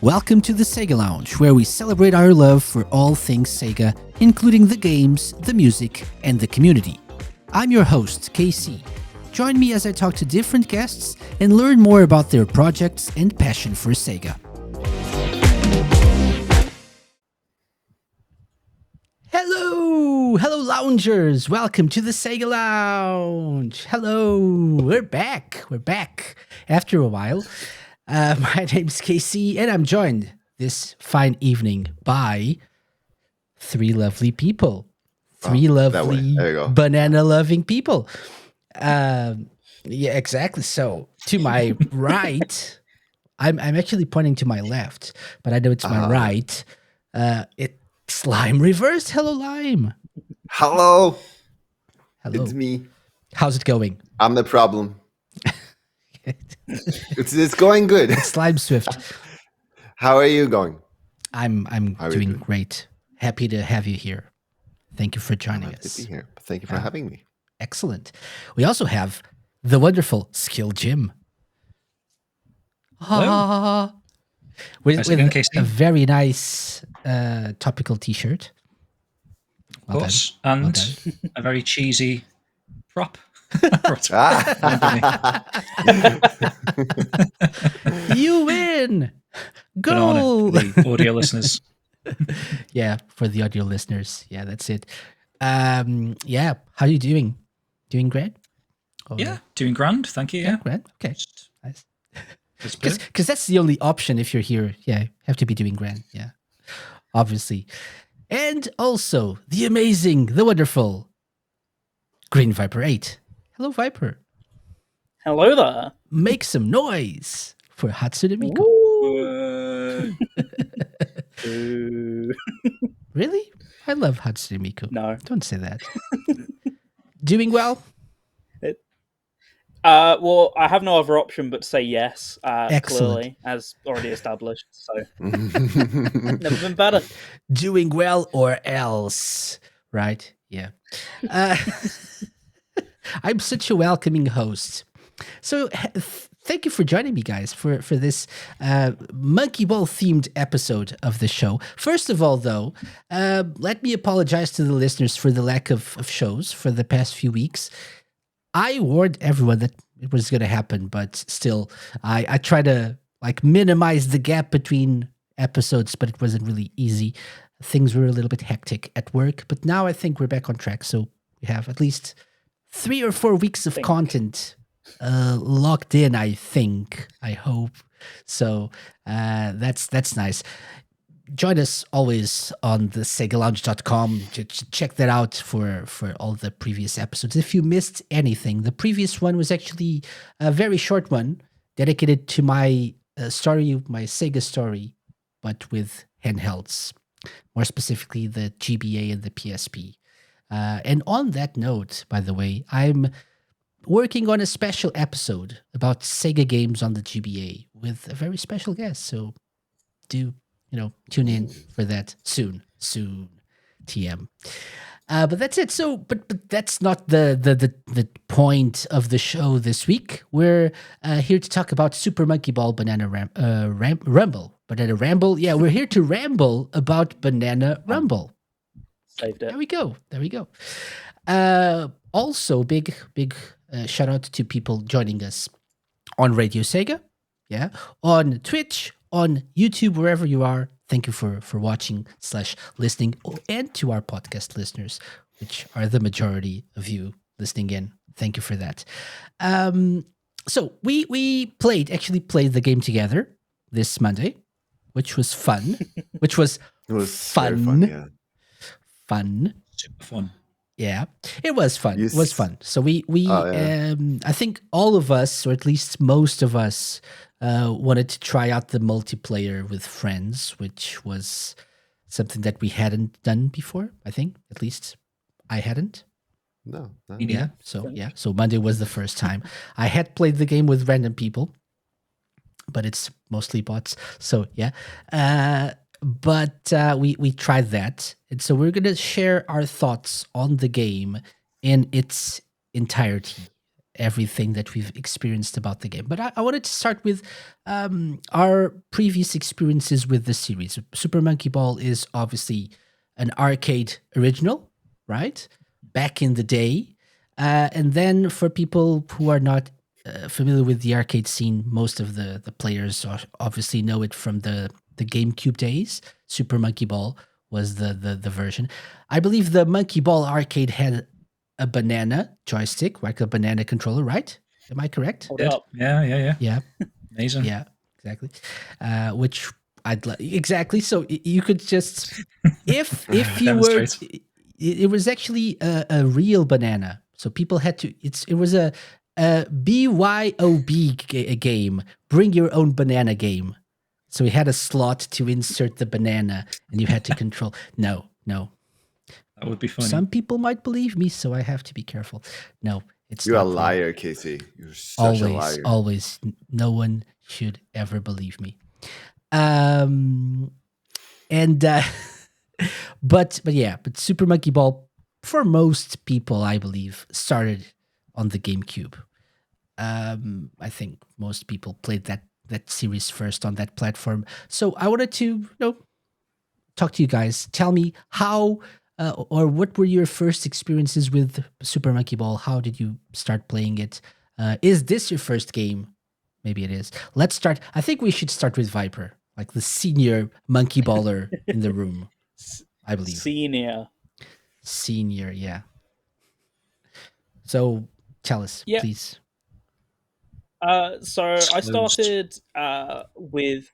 Welcome to the SEGA Lounge, where we celebrate our love for all things SEGA, including the games, the music, and the community. I'm your host, KC. Join me as I talk to different guests and learn more about their projects and passion for SEGA. Hello loungers, welcome to the SEGA Lounge. Hello, we're back after a while. My name's KC and I'm joined this fine evening by three lovely people. Three lovely banana loving people. Yeah, exactly. So to my right, I'm actually pointing to my left, but I know it's my right. It's Lime Reverse. Hello, Lime. Hello. Hello. It's me. How's it going? I'm the problem. It's going good. It's Slime Swift. How are you going? I'm doing great. Happy to have you here. Thank you for joining us. Good to be here. Thank you for having me. Excellent. We also have the wonderful SkillJim. With a very nice topical T-shirt. Of course, and a very cheesy prop. You win! Go! For the audio listeners. Yeah, for the audio listeners. Yeah, that's it. Yeah, how are you doing? Doing great? Yeah, doing grand. Thank you. Yeah, grand. Okay, nice. Because that's the only option if you're here. Yeah, you have to be doing grand. Yeah, obviously. And also the amazing, the wonderful Green Viper 8. Hello, Viper. Hello there. Make some noise for Hatsune Miku. Really? I love Hatsune Miku. No. Don't say that. Doing well? Well, I have no other option but to say yes, Excellent. clearly, as already established. So, never been better. Doing well or else, right? Yeah. I'm such a welcoming host. So thank you for joining me, guys, for this Monkey Ball themed episode of the show. First of all, though, let me apologize to the listeners for the lack of shows for the past few weeks. I warned everyone that it was going to happen, but still, I try to minimize the gap between episodes, but it wasn't really easy. Things were a little bit hectic at work, but now I think we're back on track. So we have at least 3 or 4 weeks of content locked in, I think. I hope. So that's nice. Join us always on the SegaLounge.com. Check that out for all the previous episodes. If you missed anything, the previous one was actually a very short one dedicated to my story, my Sega story, but with handhelds. More specifically, the GBA and the PSP. And on that note, by the way, I'm working on a special episode about Sega games on the GBA with a very special guest. So do, tune in for that soon, TM. But that's it. So, but that's not the point of the show this week. We're here to talk about Super Monkey Ball Banana Rumble. Banana Ramble. Yeah, we're here to ramble about Banana Rumble. Saved it. There we go. Also, big shout out to people joining us on Radio Sega, on Twitch, on YouTube, wherever you are. Thank you for watching / listening, and to our podcast listeners, which are the majority of you listening in. Thank you for that. So we played the game together this Monday, which was fun. It was fun. Yeah. Fun. Super fun. Yeah, it was fun. It was fun. So we I think all of us, or at least most of us, wanted to try out the multiplayer with friends, which was something that we hadn't done before. I think, at least I hadn't. No. Yeah. So Monday was the first time. I had played the game with random people, but it's mostly bots. So yeah. But we tried that, and so we're gonna share our thoughts on the game in its entirety, everything that we've experienced about the game. But I wanted to start with our previous experiences with the series. Super Monkey Ball is obviously an arcade original, right? Back in the day. And then for people who are not familiar with the arcade scene, most of the players obviously know it from the GameCube days. Super Monkey Ball was the version. I believe the Monkey Ball arcade had a banana joystick, like a banana controller, right? Am I correct? Hold up. Yeah. Yeah. Amazing. Yeah, exactly. Which I'd like exactly. So you could just if you were, it was actually a real banana. So people had to. It was a BYOB game. Bring your own banana game. So we had a slot to insert the banana, and you had to control. No. That would be funny. Some people might believe me, so I have to be careful. No, it's You're a not liar, Casey. You're such a liar. Always. No one should ever believe me. But Super Monkey Ball, for most people, I believe, started on the GameCube. I think most people played that series first on that platform. So I wanted to, talk to you guys. Tell me how or what were your first experiences with Super Monkey Ball? How did you start playing it? Is this your first game? Maybe it is. Let's start. I think we should start with Viper, like the senior monkey baller in the room, I believe. Senior, yeah. So tell us, please. So I started with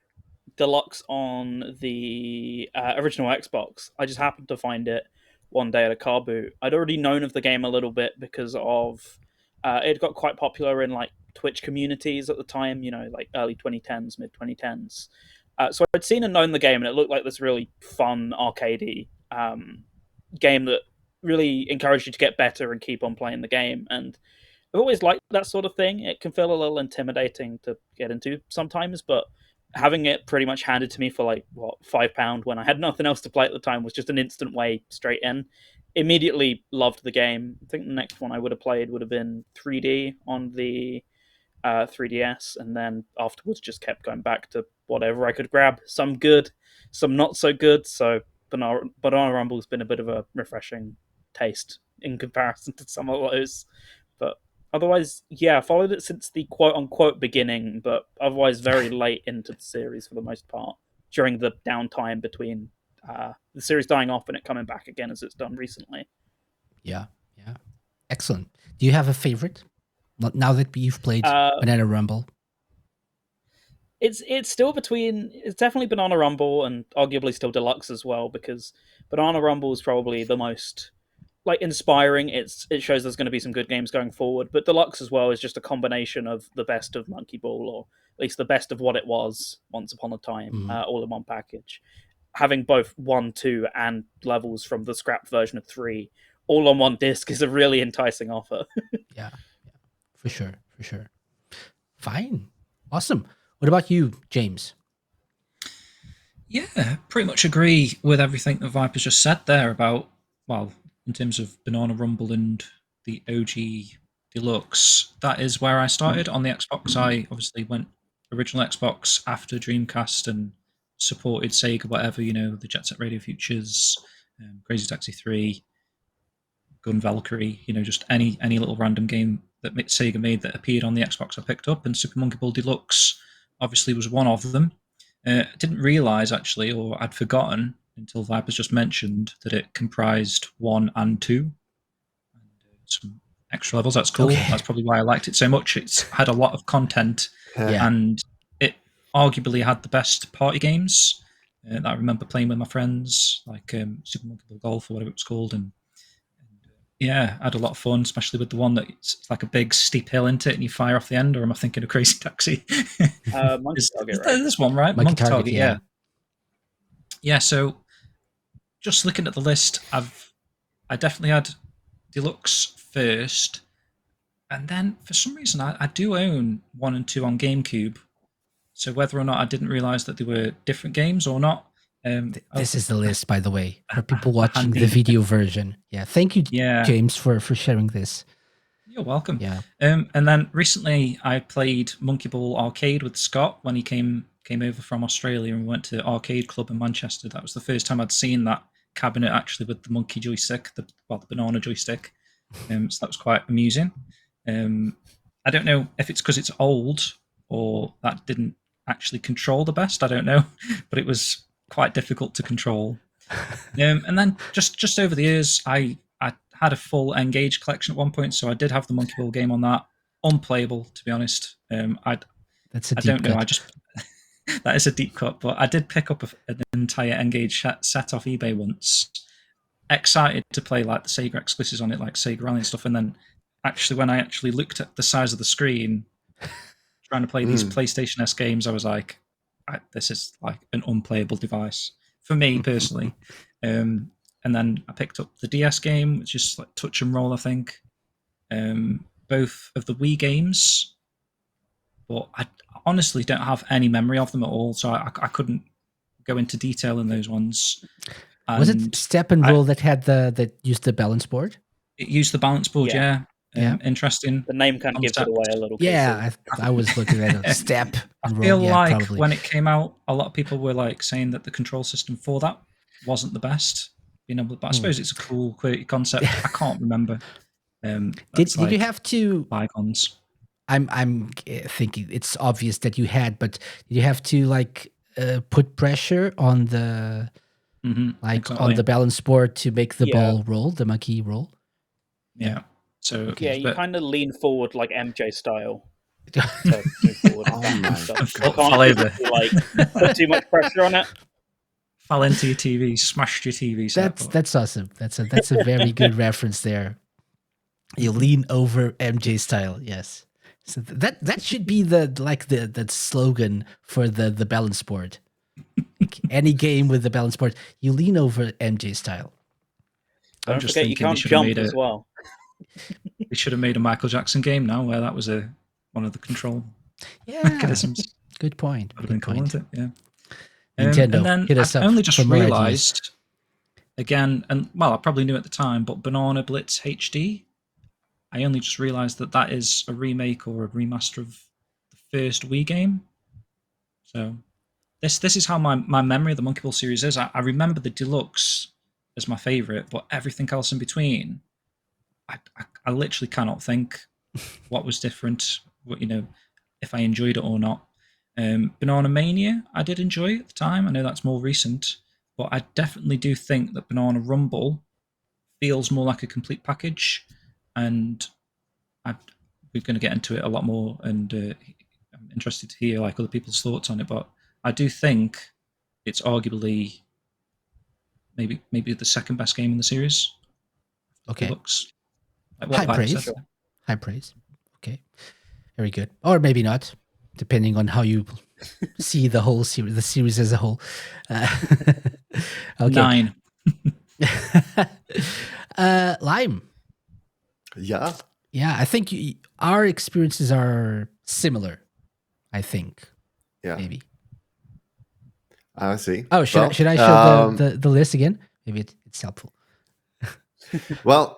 Deluxe on the original Xbox. I just happened to find it one day at a car boot. I'd already known of the game a little bit because of it got quite popular in like Twitch communities at the time, like early 2010s, mid 2010s. So I'd seen and known the game, and it looked like this really fun arcadey game that really encouraged you to get better and keep on playing the game. And I've always liked that sort of thing. It can feel a little intimidating to get into sometimes, but having it pretty much handed to me for like £5 when I had nothing else to play at the time was just an instant way straight in. Immediately loved the game. I think the next one I would have played would have been 3D on the 3DS, and then afterwards just kept going back to whatever I could grab. Some good, some not so good. So Banana Rumble's been a bit of a refreshing taste in comparison to some of those. But otherwise, I followed it since the quote-unquote beginning, but otherwise very late into the series for the most part, during the downtime between the series dying off and it coming back again as it's done recently. Yeah. Excellent. Do you have a favorite? Now that you've played Banana Rumble? It's definitely Banana Rumble and arguably still Deluxe as well, because Banana Rumble is probably the most inspiring. It shows there's going to be some good games going forward, but Deluxe as well is just a combination of the best of Monkey Ball, or at least the best of what it was once upon a time, all in one package. Having both 1, 2, and levels from the scrapped version of 3 all on one disc is a really enticing offer. Yeah, for sure. Fine, awesome. What about you, James? Yeah, pretty much agree with everything that Viper's just said there about, in terms of Banana Rumble and the OG Deluxe. That is where I started on the Xbox. I obviously went original Xbox after Dreamcast and supported Sega, whatever, the Jet Set Radio Futures, Crazy Taxi 3, Gun Valkyrie, just any little random game that Sega made that appeared on the Xbox I picked up, and Super Monkey Ball Deluxe obviously was one of them. I didn't realise, actually, or I'd forgotten until Viper's just mentioned, that it comprised 1 and 2. And some extra levels. That's cool. Okay. That's probably why I liked it so much. It's had a lot of content, and it arguably had the best party games that I remember playing with my friends, like Super Monkey Ball Golf or whatever it was called, and I had a lot of fun, especially with the one that's like a big steep hill into it and you fire off the end, or am I thinking of Crazy Taxi? Monkey Target, right? This one, right? Monkey Target, yeah. Yeah, so just looking at the list, I definitely had Deluxe first, and then for some reason I do own 1 and 2 on GameCube, so whether or not I didn't realise that they were different games or not. This is the list, by the way, for people watching the video version. Yeah, thank you, James, for sharing this. You're welcome. Yeah. And then recently I played Monkey Ball Arcade with Scott when he came over from Australia, and we went to Arcade Club in Manchester. That was the first time I'd seen that cabinet actually with the monkey joystick, the banana joystick. So that was quite amusing. I don't know if it's because it's old or that didn't actually control the best. I don't know, but it was quite difficult to control. And then just over the years, I had a full Engage collection at one point, so I did have the Monkey Ball game on that. Unplayable, to be honest. That's a I deep don't know. cut. I just that is a deep cut, but I did pick up an entire Engage set off eBay once. Excited to play like the Sega exclusives on it, like Sega Rally and stuff, and then actually when I actually looked at the size of the screen, trying to play these PlayStation S games, I was like, this is like an unplayable device for me personally. And then I picked up the DS game, which is like touch and roll, I think. Both of the Wii games, but I honestly don't have any memory of them at all, so I couldn't go into detail in those ones. Was it Step and Roll that had that used the balance board? It used the balance board, yeah. Interesting. The name kind of gives it away a little. Yeah, I was looking at it. Step and Roll. I feel like probably. when it came out, a lot of people were like saying that the control system for that wasn't the best. But I suppose it's a cool, quirky concept. I can't remember. Did you have to bygones? I'm thinking it's obvious that you had, but did you have to like put pressure on the on the balance board to make the ball roll, the monkey roll? Yeah. So you kind of lean forward like MJ style to move forward. Fall over. Like put too much pressure on it. Fell into your TV, smashed your TV. That's awesome. That's a very good reference there. You lean over MJ style, yes. So that should be the slogan for the balance board. Any game with the balance board, you lean over MJ style. Don't forget you can't jump as well. They should have made a Michael Jackson game now where that was one of the control mechanisms. Good point. Would have been cool, isn't it? Yeah. Nintendo, and then hit us I up only just for more realised again, and well, I probably knew at the time, but Banana Blitz HD. I only just realised that is a remake or a remaster of the first Wii game. So this is how my memory of the Monkey Ball series is. I remember the deluxe as my favourite, but everything else in between, I literally cannot think what was different. If I enjoyed it or not. Banana Mania, I did enjoy at the time. I know that's more recent, but I definitely do think that Banana Rumble feels more like a complete package, and we're going to get into it a lot more. And I'm interested to hear like other people's thoughts on it. But I do think it's arguably maybe the second best game in the series. Okay. Looks like High praise. Okay. Very good. Or maybe not, depending on how you see the whole series, the series as a whole. Okay. 9. Lime. Yeah. Yeah, I think our experiences are similar. I think. Yeah. Maybe. I see. Oh, should I show the list again? Maybe it's helpful. Well,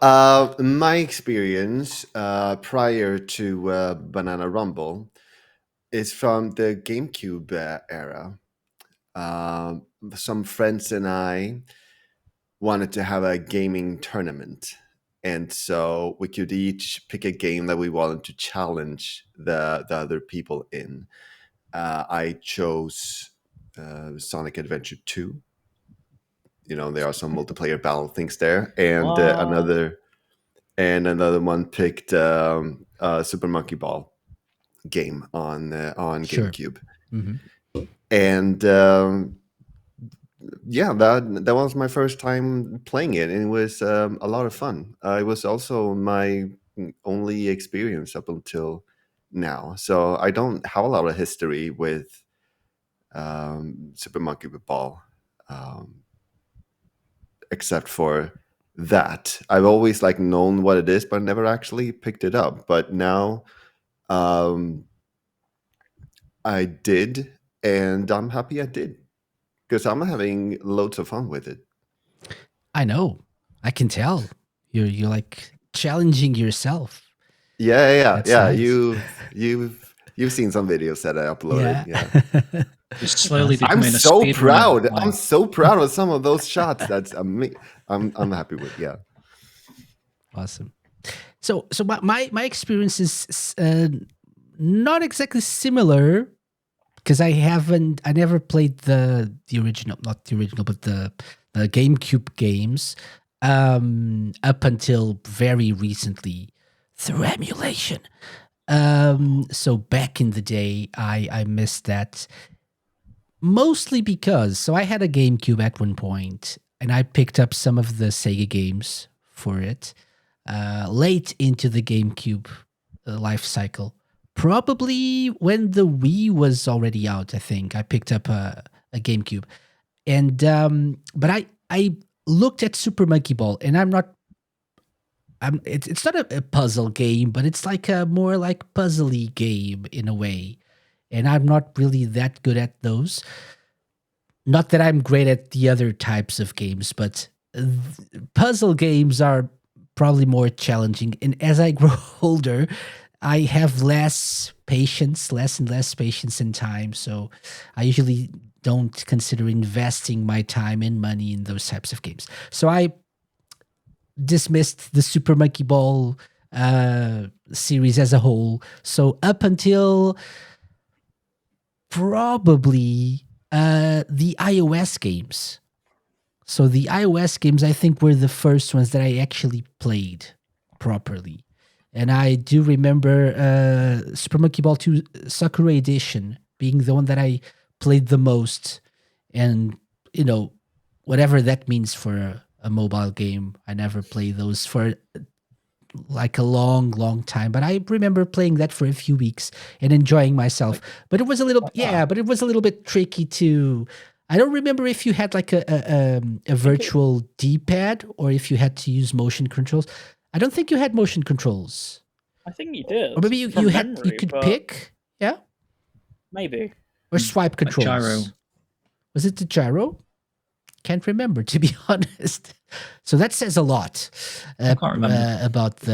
my experience prior to Banana Rumble is from the GameCube era. Some friends and I wanted to have a gaming tournament, and so we could each pick a game that we wanted to challenge the other people in. I chose Sonic Adventure 2. There are some multiplayer battle things there, and another one picked Super Monkey Ball game on GameCube. Mm-hmm. And that was my first time playing it, and it was a lot of fun. It was also my only experience up until now, so I don't have a lot of history with Super Monkey Ball. Except for that, I've always known what it is, but never actually picked it up. But now, I did, and I'm happy I did because I'm having loads of fun with it. I know. I can tell. You're like challenging yourself. Yeah. That's nice. You've seen some videos that I uploaded. Yeah. You're slowly I'm becoming a so speedrunner. proud. Wow. I'm so proud of some of those shots. That's I'm happy with. Yeah. Awesome. So my experience is not exactly similar because I never played the original, not the original, but the GameCube games up until very recently through emulation. So back in the day, I missed that mostly because I had a GameCube at one point, and I picked up some of the Sega games for it late into the GameCube life cycle. Probably when the Wii was already out, I think I picked up a GameCube, and but I looked at Super Monkey Ball, and it's not a puzzle game, but it's like a more like puzzly game in a way, and I'm not really that good at those. Not that I'm great at the other types of games, but puzzle games are probably more challenging. And as I grow older, I have less and less patience and time. So I usually don't consider investing my time and money in those types of games. So I dismissed the Super Monkey Ball series as a whole. So up until probably the iOS games. So the iOS games, I think, were the first ones that I actually played properly. And I do remember Super Monkey Ball 2 Sakura Edition being the one that I played the most. And, whatever that means for a mobile game, I never played those for like a long, long time. But I remember playing that for a few weeks and enjoying myself. But it was a little, but it was a little bit tricky to. I don't remember if you had like a virtual D-pad or if you had to use motion controls. I don't think you had motion controls. I think you did. Or maybe you could pick, yeah? Maybe. Or swipe controls. Like gyro. Was it the gyro? Can't remember, to be honest. So that says a lot about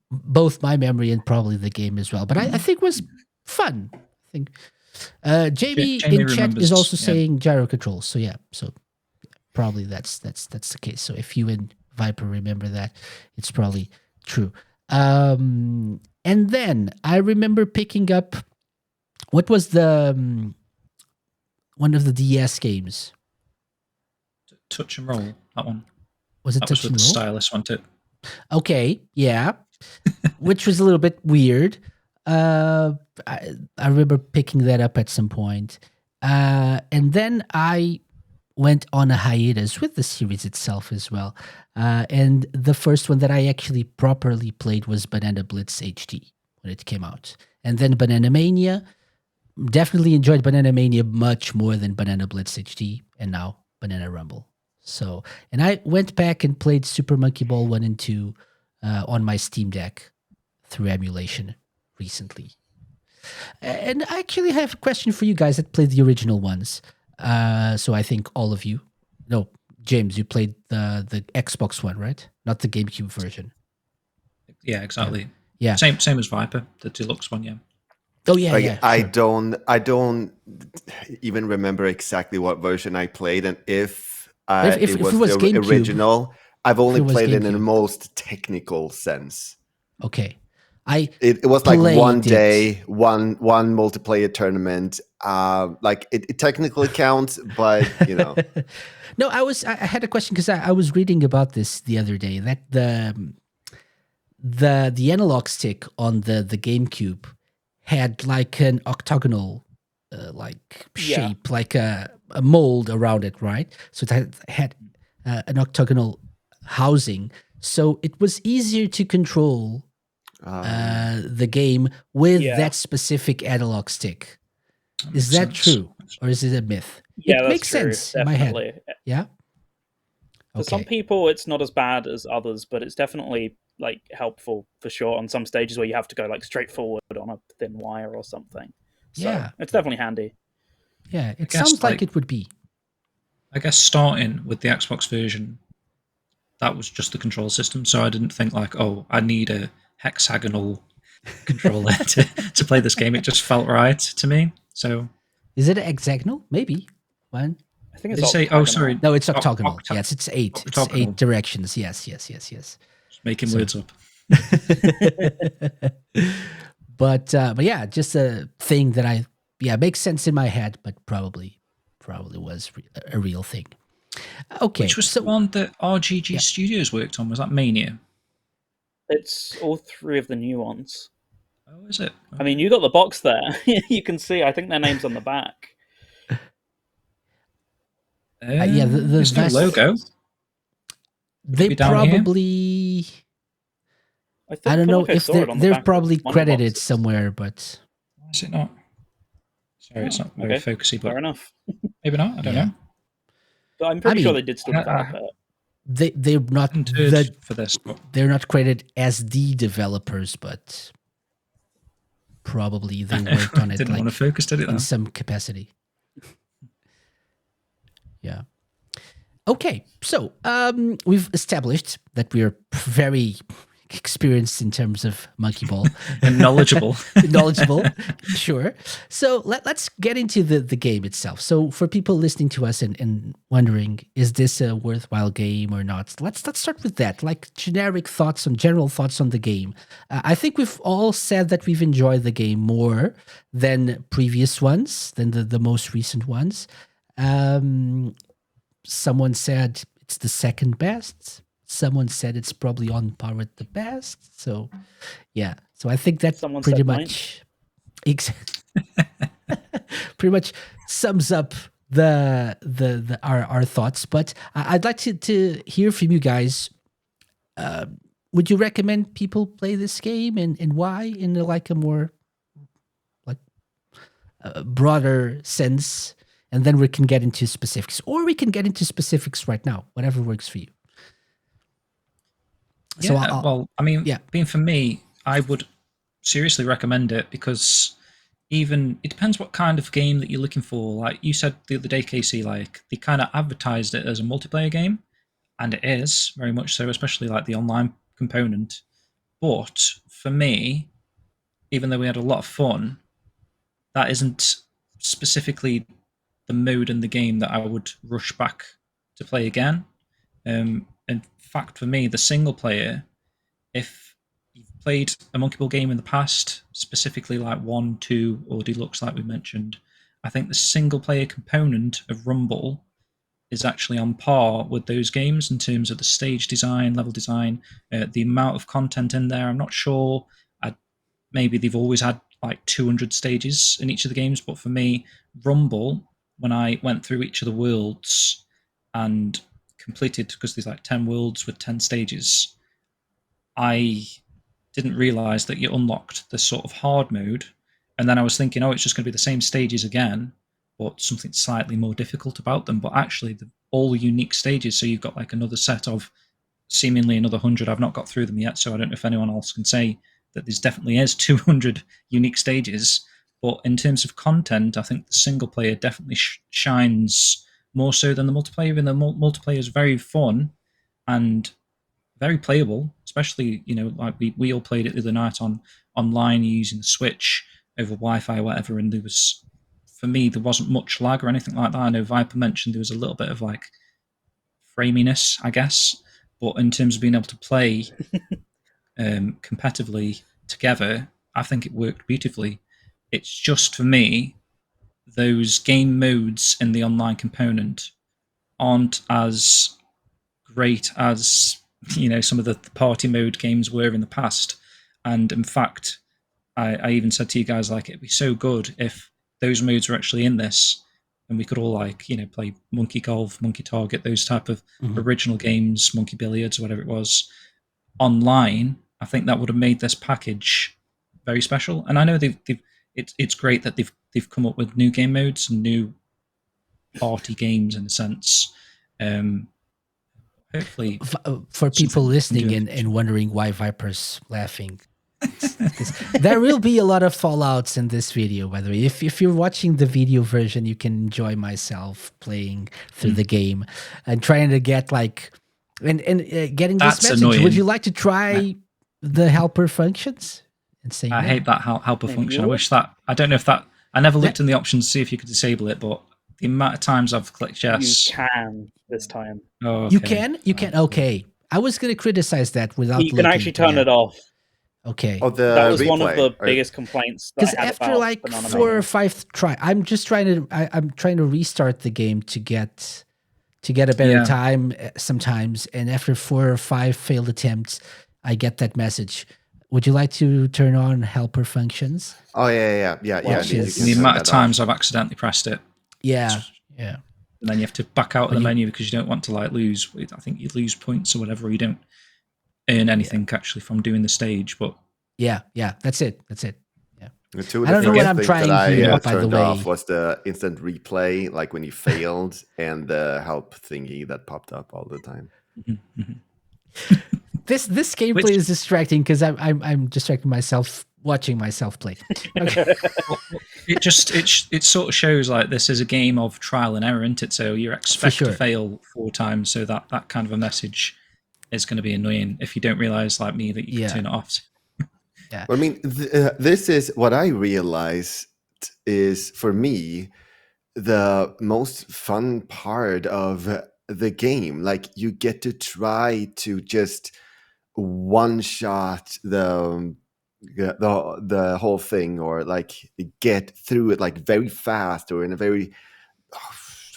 both my memory and probably the game as well. But I think it was fun. I think Jamie in chat is also saying gyro controls. So yeah, probably that's the case. So if you and Viper remember that, it's probably true. And then I remember picking up what was the one of the DS games. Touch and Roll, that one. Was it that Touch was with and the Roll? stylus, wasn't it? Okay, yeah. Which was a little bit weird. I remember picking that up at some point. And then I went on a hiatus with the series itself as well. And the first one that I actually properly played was Banana Blitz HD when it came out. And then Banana Mania. Definitely enjoyed Banana Mania much more than Banana Blitz HD. And now Banana Rumble. So, and I went back and played Super Monkey Ball 1 and 2 on my Steam Deck through emulation recently. And I actually have a question for you guys that played the original ones. So I think all of you. No, James, you played the Xbox one, right? Not the GameCube version. Yeah, exactly. Yeah. Same as Viper, the deluxe one, yeah. Oh yeah, Like, yeah. I Sure. don't even remember exactly what version I played, and if If it was the GameCube, original, I've only it was played it in the GameCube. most technical sense. Okay. It was like one played day, one multiplayer tournament. Like it technically counts, but No, I had a question because I was reading about this the other day that the analog stick on the GameCube had like an octagonal shape, like a mold around it, right? So it had an octagonal housing, so it was easier to control the game with that specific analog stick. Is that true, or is it a myth? Yeah, it that's makes true, sense in my head. definitely. Yeah. For some people, it's not as bad as others, but it's definitely like helpful for sure on some stages where you have to go like straight forward on a thin wire or something. So Yeah. it's definitely handy. Yeah, it guess, sounds like it would be. I guess starting with the Xbox version, that was just the control system, so I didn't think like, oh, I need a hexagonal controller to play this game. It just felt right to me. So Is it hexagonal? Maybe. One. I think it's did you say? Oh, octagonal. sorry. No, it's octagonal. Octa- Yes, it's 8. It's octagonal. 8 directions. Yes. Just making So- words up. But yeah, just a thing that makes sense in my head, but probably was a real thing. Okay, Which was so the one that RGG Yeah. Studios worked on? Was that Mania? It's all 3 of the new ones. Oh, is it? I mean, you got the box there. You can see. I think their name's on the back. yeah, the there's no vast- logo. they be down here? probably I I don't feel know like I if saw it on the they're back of probably one of the credited boxes. somewhere, but Why is it not? Sorry, it's not very Okay. focusy, Fair but enough. maybe not. I don't Yeah. know. But I'm pretty I sure mean, they did still develop it. they're not Entered for this, but they're not credited as the developers, but probably they worked on it didn't want to focus, did it? in Then? some capacity. Yeah. Okay, so we've established that we are very experienced in terms of monkey ball. And knowledgeable. Knowledgeable, sure. So let's get into the game itself. So for people listening to us and wondering, is this a worthwhile game or not? Let's start with that, like general thoughts on the game. I think we've all said that we've enjoyed the game more than previous ones, than the most recent ones. Someone said it's the second best. Someone said it's probably on par with the best. So, yeah. So I think that Someone pretty said much, pretty much sums up our thoughts. But I'd like to hear from you guys. Would you recommend people play this game, and why? In like a more broader sense, and then we can get into specifics, or we can get into specifics right now. Whatever works for you. So Yeah, well, I mean, yeah. being for me, I would seriously recommend it because even it depends what kind of game that you're looking for. Like you said the other day, Casey, like they kind of advertised it as a multiplayer game, and it is very much so, especially like the online component. But for me, even though we had a lot of fun, that isn't specifically the mode in the game that I would rush back to play again. In fact, for me, the single player, if you've played a Monkey Ball game in the past, specifically like 1, 2, or Deluxe, like we mentioned, I think the single player component of Rumble is actually on par with those games in terms of the stage design, level design, the amount of content in there. I'm not sure. Maybe they've always had like 200 stages in each of the games, but for me, Rumble, when I went through each of the worlds and completed, because there's like 10 worlds with 10 stages, I didn't realize that you unlocked the sort of hard mode, and then I was thinking, oh, it's just going to be the same stages again, but something slightly more difficult about them. But actually, all unique stages, so you've got like another set of seemingly another 100. I've not got through them yet, so I don't know if anyone else can say that there's definitely is 200 unique stages. But in terms of content, I think the single player definitely shines more so than the multiplayer. Even the multiplayer is very fun and very playable, especially, you know, like we all played it the other night online using the Switch over Wi-Fi or whatever, and for me, there wasn't much lag or anything like that. I know Viper mentioned there was a little bit of like framiness, I guess, but in terms of being able to play competitively together, I think it worked beautifully. It's just for me, those game modes in the online component aren't as great as, you know, some of the party mode games were in the past. And in fact, I even said to you guys, like, it'd be so good if those modes were actually in this, and we could all, like, you know, play Monkey Golf, Monkey Target, those type of original games, Monkey Billiards, whatever it was, online. I think that would have made this package very special. And I know it's great that they've come up with new game modes and new party games in a sense. Hopefully, for people listening and wondering why Viper's laughing, there will be a lot of fallouts in this video. By the way, if you're watching the video version, you can enjoy myself playing through the game and trying to get like and getting That's this message. annoying. Would you like to try the helper functions? and saying I no. hate that helper Maybe function. you I will. wish that. I don't know if that. I never looked in the options to see if you could disable it, but the amount of times I've clicked You yes. can this time. Oh, You okay. can. Okay, I was gonna criticize that without You can looking. actually turn yeah. it off. Okay. Oh, the That was one of replay. the or- biggest complaints that Because I had after about like Banana 4 or Mania. 5 try, I'm trying to restart the game to get a better Yeah. time sometimes, and after 4 or 5 failed attempts, I get that message. Would you like to turn on helper functions? Oh yeah. Well, Which You is- can The turn amount of that times off. I've accidentally pressed it, Yeah. and then you have to back out of When the you- menu because you don't want to like lose. I think you lose points or whatever. Or you don't earn anything actually from doing the stage, but Yeah. That's it. The two of I the don't know what first I'm things trying that I here, by the turned way. off was the instant replay, like when you failed, and the help thingy that popped up all the time. This gameplay Which- is distracting because I'm distracting myself watching myself play. Okay. it sort of shows like this is a game of trial and error, isn't it? So you expect sure. to fail 4 times, so that kind of a message is going to be annoying if you don't realize, like me, that you Yeah. can turn it off. Yeah. I mean, this is what I realized is for me the most fun part of the game. Like you get to try to just one shot the whole thing, or like get through it like very fast, or in a very,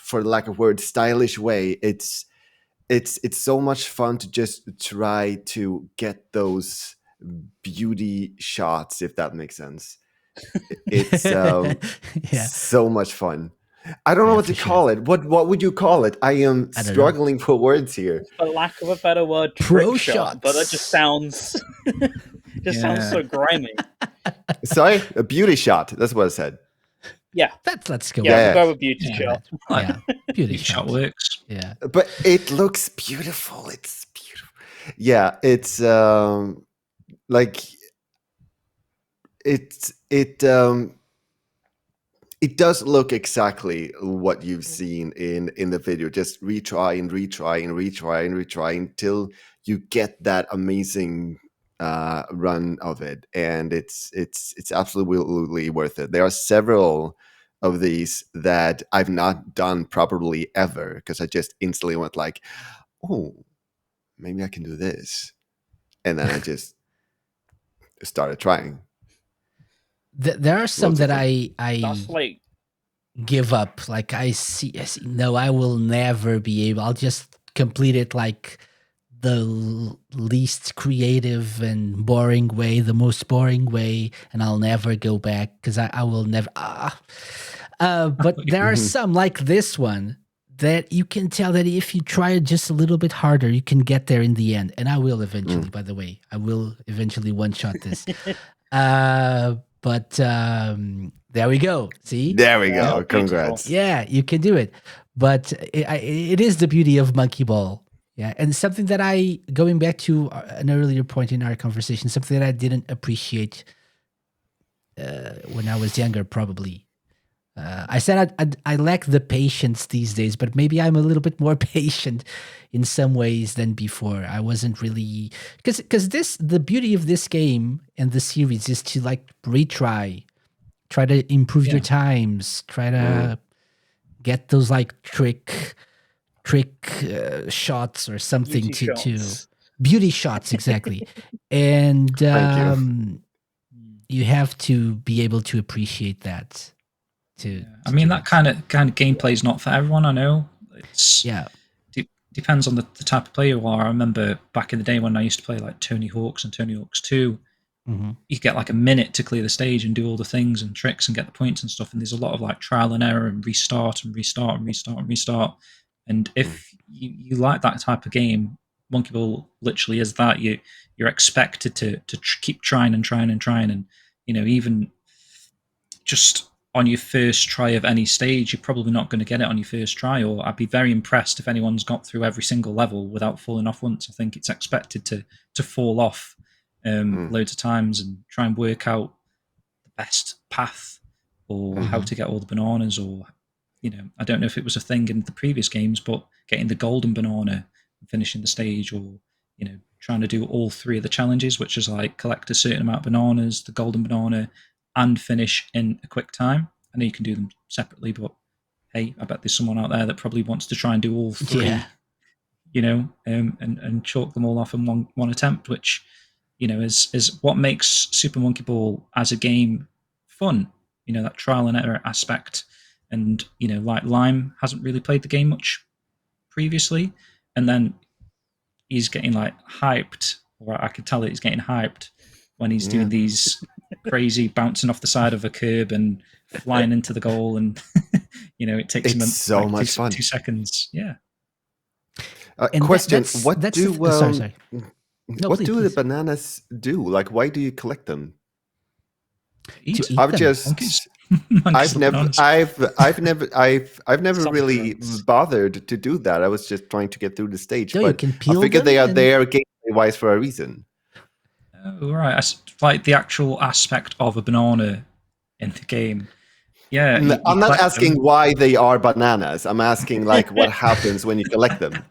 for lack of word, stylish way. It's so much fun to just try to get those beauty shots, if that makes sense. It's Yeah. so much fun. I don't know Yeah, what to for sure. call it. What would you call it? I am I don't know. struggling for words here. For lack of a better word, Pro trick shot, but that shots. just sounds sounds Yeah. so grimy. Sorry, a beauty shot. That's what I said. Yeah, Let's go. yeah, Yeah. we'll go with beauty Yeah. shot. Like, Yeah. Beauty each shot shot. works. Yeah. But it looks beautiful. It's beautiful. Yeah, it's like it does look exactly what you've seen in the video. Just retry and retry and retry and retry until you get that amazing run of it, and it's absolutely worth it. There are several of these that I've not done properly ever because I just instantly went like, oh, maybe I can do this, and then I just started trying. There are some Lots of that fun. I That's like give up. Like I see, no, I will never be able. I'll just complete it like the least creative and boring way, the most boring way, and I'll never go back because I will never. But there are some like this one that you can tell that if you try it just a little bit harder, you can get there in the end. And I will eventually. By the way, I will eventually one shot this. But there we go. See, There we Yeah, go. beautiful. Congrats. yeah, you can do it. But it is the beauty of Monkey Ball. Yeah, and something that going back to an earlier point in our conversation, something that I didn't appreciate when I was younger, probably. I said I lack the patience these days, but maybe I'm a little bit more patient in some ways than before. I wasn't really because the beauty of this game and the series is to like retry, try to improve your times, try to get those like trick shots or something beauty to shots. beauty shots exactly, and Thank you. you have to be able to appreciate that. I mean, that kind of gameplay is not for everyone. I know it's depends on the type of player you are. I remember back in the day when I used to play like Tony Hawk's and Tony Hawk's 2, you get like a minute to clear the stage and do all the things and tricks and get the points and stuff. And there's a lot of like trial and error and restart and restart and restart and restart. And if you like that type of game, Monkey Ball literally is that. You're expected to keep trying and trying and trying, and even just on your first try of any stage, you're probably not going to get it on your first try. Or I'd be very impressed if anyone's got through every single level without falling off once. I think it's expected to fall off loads of times and try and work out the best path or how to get all the bananas, or I don't know if it was a thing in the previous games, but getting the golden banana and finishing the stage, or trying to do all 3 of the challenges, which is like collect a certain amount of bananas, the golden banana, and finish in a quick time. I know you can do them separately, but hey, I bet there's someone out there that probably wants to try and do all 3, and chalk them all off in one attempt, which, is what makes Super Monkey Ball as a game fun. That trial and error aspect. And, like Lime hasn't really played the game much previously, and then he's getting like hyped, or I could tell that he's getting hyped when he's doing these crazy bouncing off the side of a curb and flying into the goal, and it takes him so much fun. 2 seconds. Yeah. Question: What do sorry. No, what please, do please. the bananas do? Like, why do you collect them? Eat. To eat I've them. just, Monkeys. I've never really Sucks. bothered to do that. I was just trying to get through the stage, No, you but can I peel figured them they are and- there gameplay-wise for a reason. Oh, right. Like the actual aspect of a banana in the game. Yeah. you I'm not collect asking them. why they are bananas. I'm asking like what happens when you collect them.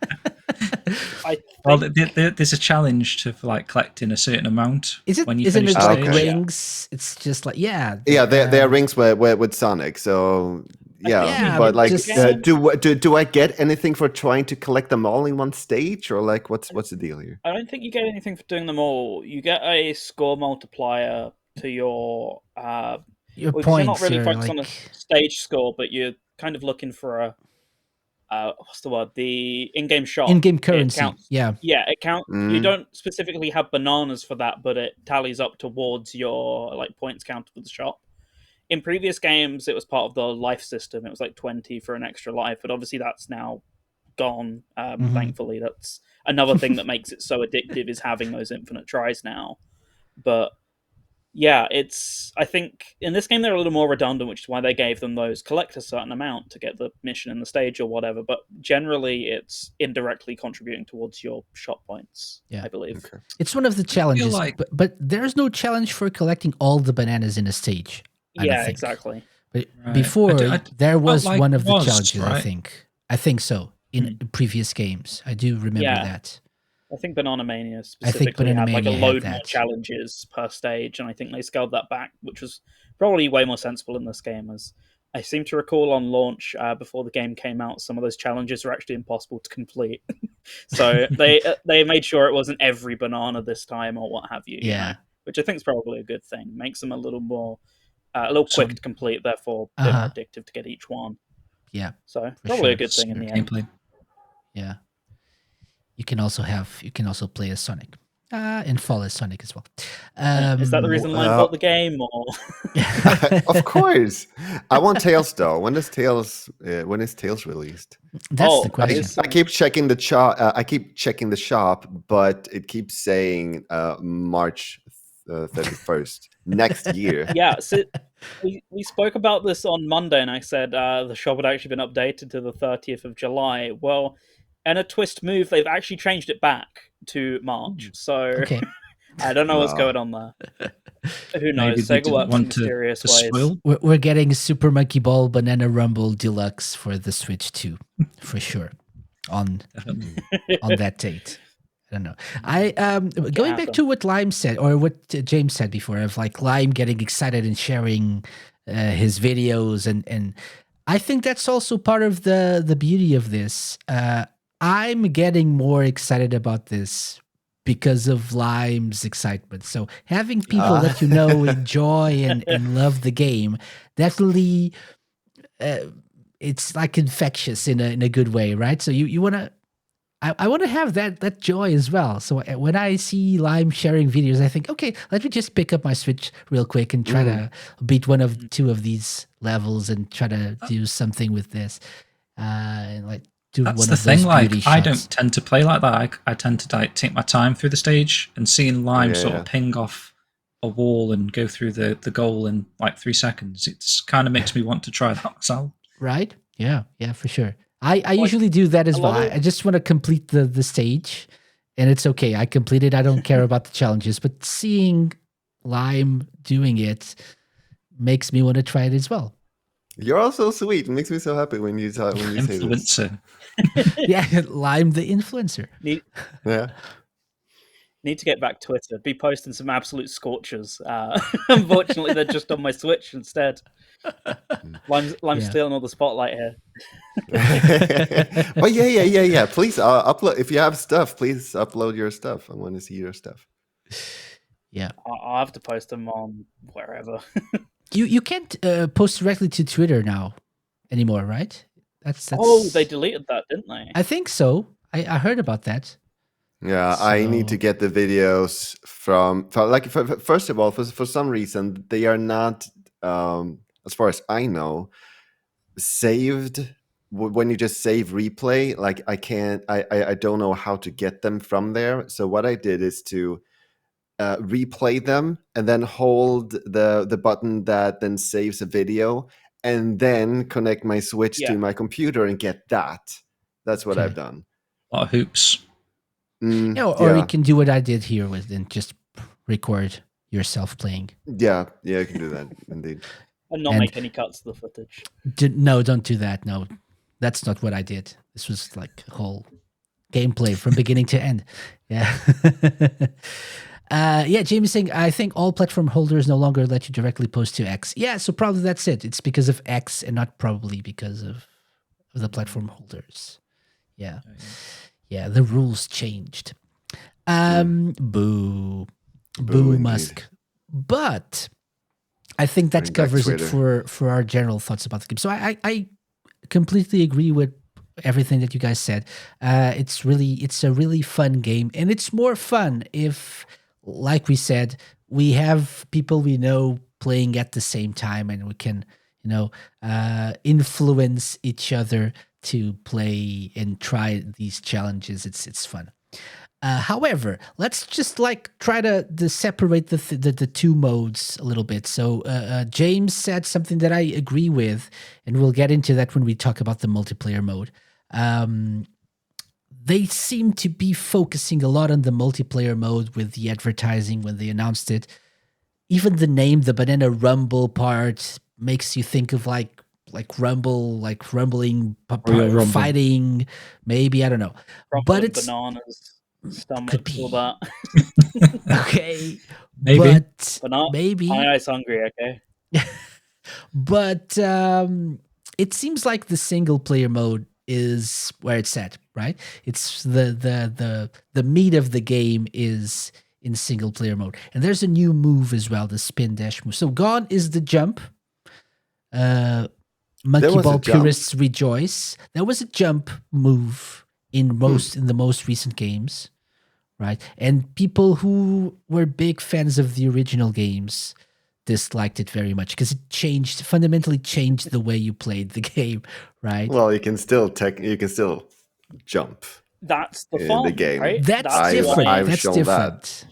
I Well, think there's a challenge to like collecting a certain amount when you isn't finish it the like stage. Okay. rings? It's just like Yeah, they're rings with Sonic. So Yeah, but like, just- do I get anything for trying to collect them all in one stage, or like what's the deal here? I don't think you get anything for doing them all. You get a score multiplier to your your well, 'cause points. you're not really are focused like, on a stage score, but you're kind of looking for a what's the word? The in-game shop. in-game It currency. counts. Yeah, Yeah, it counts. You Mm. don't specifically have bananas for that, but it tallies up towards your like points count for the shop. In previous games, it was part of the life system. It was like 20 for an extra life, but obviously that's now gone. Thankfully, that's another thing that makes it so addictive is having those infinite tries now. But yeah, I think in this game they're a little more redundant, which is why they gave them those collect a certain amount to get the mission in the stage or whatever. But generally, it's indirectly contributing towards your shop points. Yeah. I believe. Okay. it's one of the challenges. like- but there's no challenge for collecting all the bananas in a stage. I don't Yeah, think. exactly. But Right. before there was like one of it the was, challenges. I right? think. I think so. In previous games, I do remember Yeah. that. I think Banana Mania I think specifically Banana had like a Mania had load more that. challenges per stage, and I think they scaled that back, which was probably way more sensible in this game. As I seem to recall on launch, before the game came out, some of those challenges were actually impossible to complete. So they made sure it wasn't every banana this time or what have you. you Yeah. know, which I think is probably a good thing. Makes them a little more, a little So- quick to complete, therefore a bit more Uh-huh. addictive to get each one. Yeah, So probably sure. a good thing in the end. Gameplay. yeah. You can also play as Sonic, and fall as Sonic as well. Is that the reason Lime bought the game, or Of course, I want Tails though. When is Tails released? That's Oh, the that question. is- I keep checking the shop. But it keeps saying March 31st next year. yeah, so we spoke about this on Monday, and I said the shop had actually been updated to the 30th of July. Well, in a twist move, they've actually changed it back to March. So Okay. I don't know what's Wow. going on there. Who Maybe knows? they Sega didn't works in want to mysterious ways. spoil. We're getting Super Monkey Ball Banana Rumble Deluxe for the Switch 2, for sure. On that date. I don't know. I going back happen. to what Lime said, or what James said before, of like Lime getting excited and sharing his videos, and I think that's also part of the beauty of this. I'm getting more excited about this because of Lime's excitement. So having people that you know enjoy and love the game, definitely, it's like infectious in a good way, right? So you want to. I want to have that joy as well. So when I see Lime sharing videos, I think, okay, let me just pick up my Switch real quick and try to beat two of these levels and try to do something with this, and like do That's one the of thing. those Like, beauty I shots. don't tend to play like that. I tend to like take my time through the stage, and seeing Lime Yeah, sort yeah. of ping off a wall and go through the goal in like 3 seconds. It's kind of makes me want to try that myself. Right? Yeah, for sure. I usually do that as a well. lot of- I just want to complete the stage, and it's okay. I complete it. I don't care about the challenges, but seeing Lime doing it makes me want to try it as well. You're all so sweet. It makes me so happy when you say this. Influencer. Yeah, Lime the influencer. Need, Yeah. Need to get back Twitter. Be posting some absolute scorchers. Unfortunately, they're just on my Switch instead. I'm stealing all the spotlight here. But yeah. Please upload if you have stuff. Please upload your stuff. I want to see your stuff. Yeah, I'll have to post them on wherever. you can't post directly to Twitter now anymore, right? That's Oh, they deleted that, didn't they? I think so. I heard about that. Yeah, I need to So- get the videos from like first of all, for some reason they are not, as far as I know, saved. When you just save replay, like I don't know how to get them from there. So what I did is to replay them and then hold the button that then saves a video, and then connect my Switch Yeah. to my computer and get that. That's what Okay. I've done. A lot of hoops. Yeah, or you can do what I did here with and just record yourself playing. Yeah, you can do that indeed. And not make any cuts to the footage. No, don't do that. No, that's not what I did. This was like a whole gameplay from beginning to end. Yeah. Yeah, Jamie's saying, I think all platform holders no longer let you directly post to X. Yeah, so probably that's it. It's because of X and not probably because of the platform holders. Yeah. Yeah, the rules changed. Boo. Boo indeed. Musk. But I think that Bring back covers it Twitter. for our general thoughts about the game. So I completely agree with everything that you guys said. It's a really fun game, and it's more fun if, like we said, we have people we know playing at the same time, and we can influence each other to play and try these challenges. It's fun. However, let's just try to separate the two modes a little bit. So James said something that I agree with, and we'll get into that when we talk about the multiplayer mode. They seem to be focusing a lot on the multiplayer mode with the advertising when they announced it. Even the name, the Banana Rumble part, makes you think of like rumble, like rumbling, Rumble. fighting, maybe, I don't know. But it's bananas, stomachs, all that. okay. Maybe. But Maybe. My eyes hungry, okay? But it seems like the single player mode is where it's at, right? It's the meat of the game is in single player mode. And there's a new move as well, the spin dash move. So gone is the jump. Monkey Ball purists rejoice. There was a jump move in the most recent games, right? And people who were big fans of the original games disliked it very much because it fundamentally changed the way you played the game, right? Well, you can still jump. That's the in fun, the game. right? That's different. That's different. That.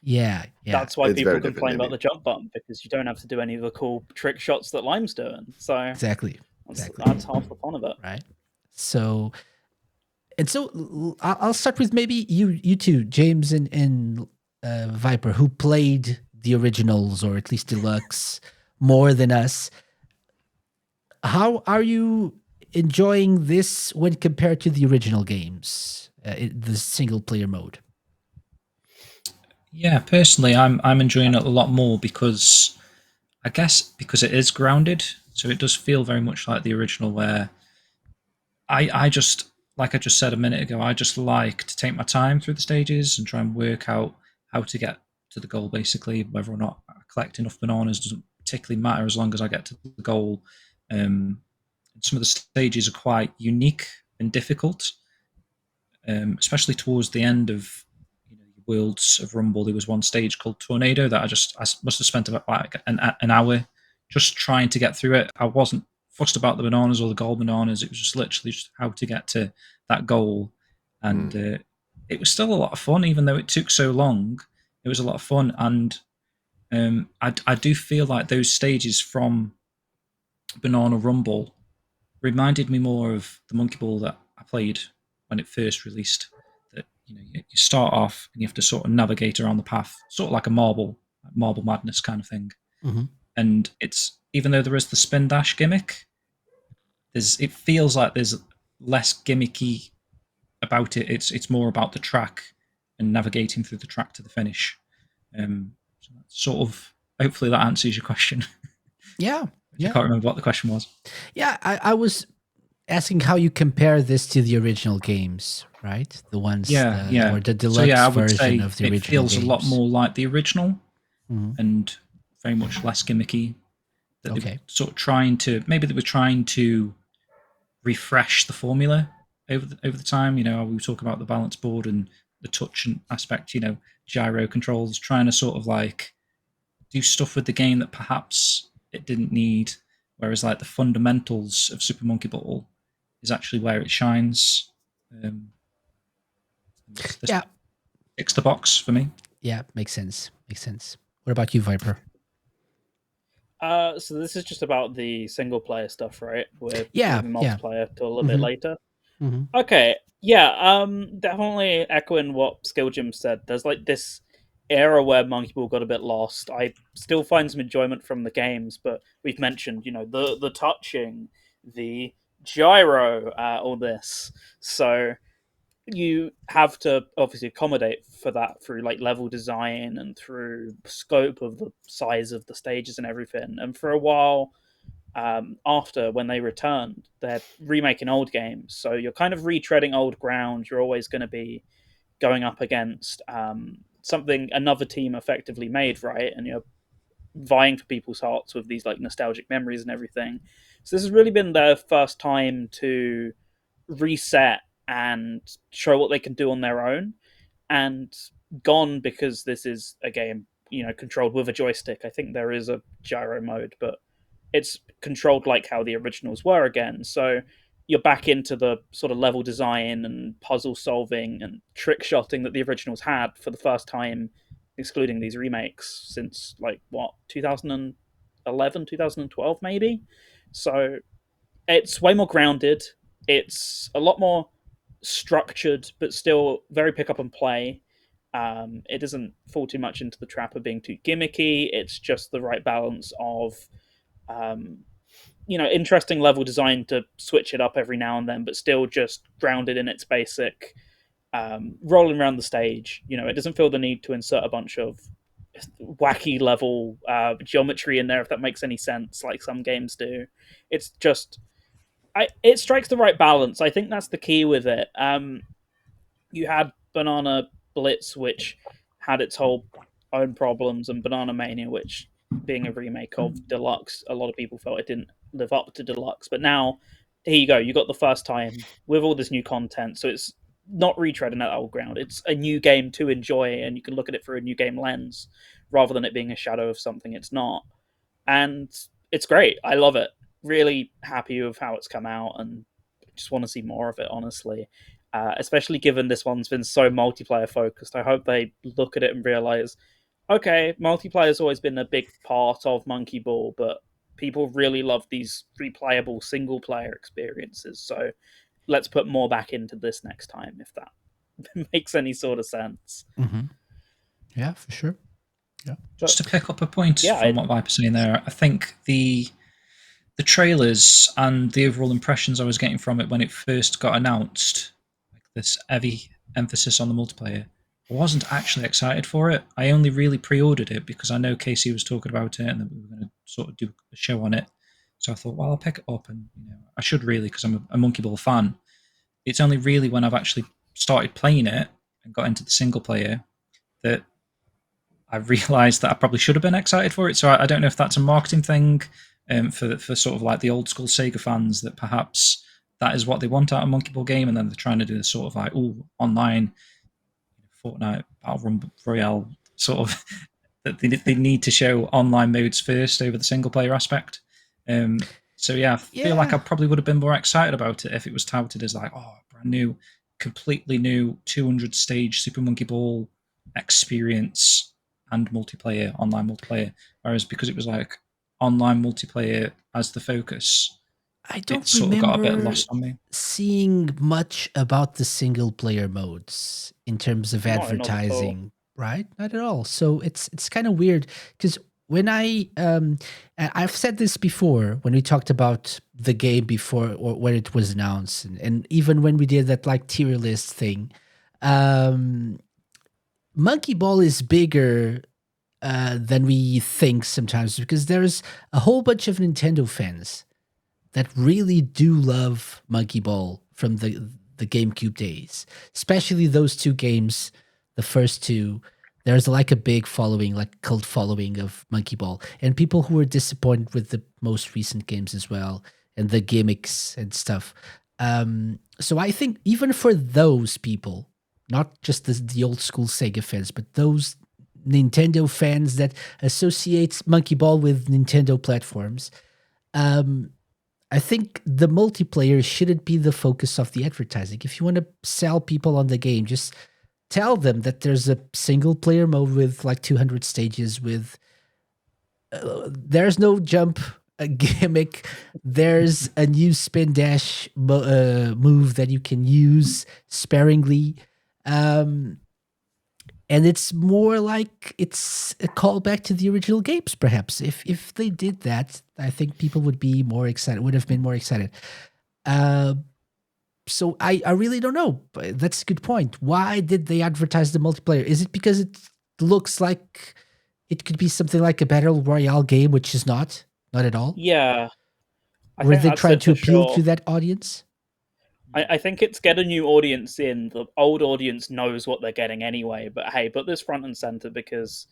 Yeah. That's why it's people complain about the jump button, because you don't have to do any of the cool trick shots that Lime's doing. So exactly. That's half the fun of it, right? So I'll start with maybe you two, James and Viper, who played the originals or at least deluxe more than us. How are you enjoying this when compared to the original games, the single player mode? Yeah, personally, I'm enjoying it a lot more because I guess because it is grounded, so it does feel very much like the original. Where I just, like I just said a minute ago, I just like to take my time through the stages and try and work out how to get to the goal. Basically, whether or not I collect enough bananas doesn't particularly matter as long as I get to the goal. Some of the stages are quite unique and difficult, especially towards the end of Worlds of Rumble. There was one stage called Tornado that I must have spent about an hour just trying to get through it. I wasn't fussed about the bananas or the gold bananas. It was just literally just how to get to that goal, and it was still a lot of fun, even though it took so long. It was a lot of fun, and I do feel like those stages from Banana Rumble reminded me more of the Monkey Ball that I played when it first released. That you start off and you have to sort of navigate around the path, sort of like a Marble Madness kind of thing. Mm-hmm. And it's, even though there is the spin dash gimmick, it feels like there's less gimmicky about it. It's more about the track and navigating through the track to the finish. So that's sort of, hopefully that answers your question. Yeah. I can't remember what the question was. Yeah, I was asking how you compare this to the original games, right? The ones, or the deluxe I would version say of the it original feels games. a lot more like the original Mhm. and very much less gimmicky. That they Okay. were sort of maybe they were trying to refresh the formula over the time. We were talking about the balance board and the touch and aspect, gyro controls, trying to sort of like do stuff with the game that perhaps it didn't need. Whereas like the fundamentals of Super Monkey Ball is actually where it shines. This Yeah. ticks the box for me. Yeah, makes sense. What about you, Viper? So this is just about the single player stuff, right? We're Yeah, leaving yeah. multiplayer till a little bit later. Mhm. Okay, yeah, definitely echoing what SkillJim said. There's like this era where Monkey Ball got a bit lost. I still find some enjoyment from the games, but we've mentioned, the touching, the gyro, all this. So you have to obviously accommodate for that through like level design and through scope of the size of the stages and everything. And for a while, after when they returned, they're remaking old games, so you're kind of retreading old ground. You're always going to be going up against something another team effectively made, right? And you're vying for people's hearts with these like nostalgic memories and everything. So this has really been their first time to reset and show what they can do on their own. And Gone, because this is a game controlled with a joystick. I think there is a gyro mode, but it's controlled like how the originals were again. So you're back into the sort of level design and puzzle solving and trick shotting that the originals had for the first time, excluding these remakes since like what, 2011, 2012 maybe. So it's way more grounded. It's a lot more structured, but still very pick up and play. It doesn't fall too much into the trap of being too gimmicky. It's just the right balance of um, interesting level design to switch it up every now and then, but still just grounded in its basic rolling around the stage. It doesn't feel the need to insert a bunch of wacky level geometry in there, if that makes any sense, like some games do. It's just, it strikes the right balance. I think that's the key with it. You had Banana Blitz, which had its whole own problems, and Banana Mania, which, being a remake of Deluxe, a lot of people felt it didn't live up to Deluxe. But now, here you go. You got the first time with all this new content, so it's not retreading that old ground. It's a new game to enjoy, and you can look at it through a new game lens, rather than it being a shadow of something it's not. And it's great. I love it. Really happy with how it's come out, and just want to see more of it, honestly. Especially given this one's been so multiplayer focused. I hope they look at it and realize, okay, multiplayer's always been a big part of Monkey Ball, but people really love these replayable single player experiences. So let's put more back into this next time, if that makes any sort of sense. Mm-hmm. Yeah, for sure. Yeah. Just to pick up a point from what Viper's saying there, I think the trailers and the overall impressions I was getting from it when it first got announced, like this heavy emphasis on the multiplayer, I wasn't actually excited for it. I only really pre-ordered it because I know Casey was talking about it and that we were going to sort of do a show on it. So I thought, well, I'll pick it up, and I should really, because I'm a Monkey Ball fan. It's only really when I've actually started playing it and got into the single player that I realised that I probably should have been excited for it. So I don't know if that's a marketing thing for sort of like the old school Sega fans, that perhaps that is what they want out of a Monkey Ball game, and then they're trying to do this sort of like online Fortnite Battle Royale sort of that they need to show online modes first over the single player aspect. So I feel like I probably would have been more excited about it if it was touted as like, oh, brand new, completely new 200 stage Super Monkey Ball experience and multiplayer, online multiplayer. Whereas because it was like online multiplayer as the focus, I don't sort of got a bit lost on me. Seeing much about the single player modes in terms of advertising, right? Not at all. So it's kind of weird because when I've said this before when we talked about the game before or when it was announced, and even when we did that like tier list thing, Monkey Ball is bigger than we think sometimes, because there's a whole bunch of Nintendo fans that really do love Monkey Ball from the GameCube days, especially those two games, the first two. There's like a big following, like cult following of Monkey Ball, and people who were disappointed with the most recent games as well, and the gimmicks and stuff. So I think even for those people, not just the old school Sega fans, but those Nintendo fans that associate Monkey Ball with Nintendo platforms, I think the multiplayer shouldn't be the focus of the advertising. If you want to sell people on the game, just tell them that there's a single player mode with like 200 stages with there's no jump gimmick. There's a new spin dash move that you can use sparingly. And it's more like it's a callback to the original games, perhaps. If they did that, I think people would be more excited, would have been more excited. So I really don't know. But that's a good point. Why did they advertise the multiplayer? Is it because it looks like it could be something like a battle royale game, which is not at all? Yeah. I Were think they that's trying it to for appeal sure. to that audience? I think it's get a new audience in. The old audience knows what they're getting anyway, but hey, put this front and center because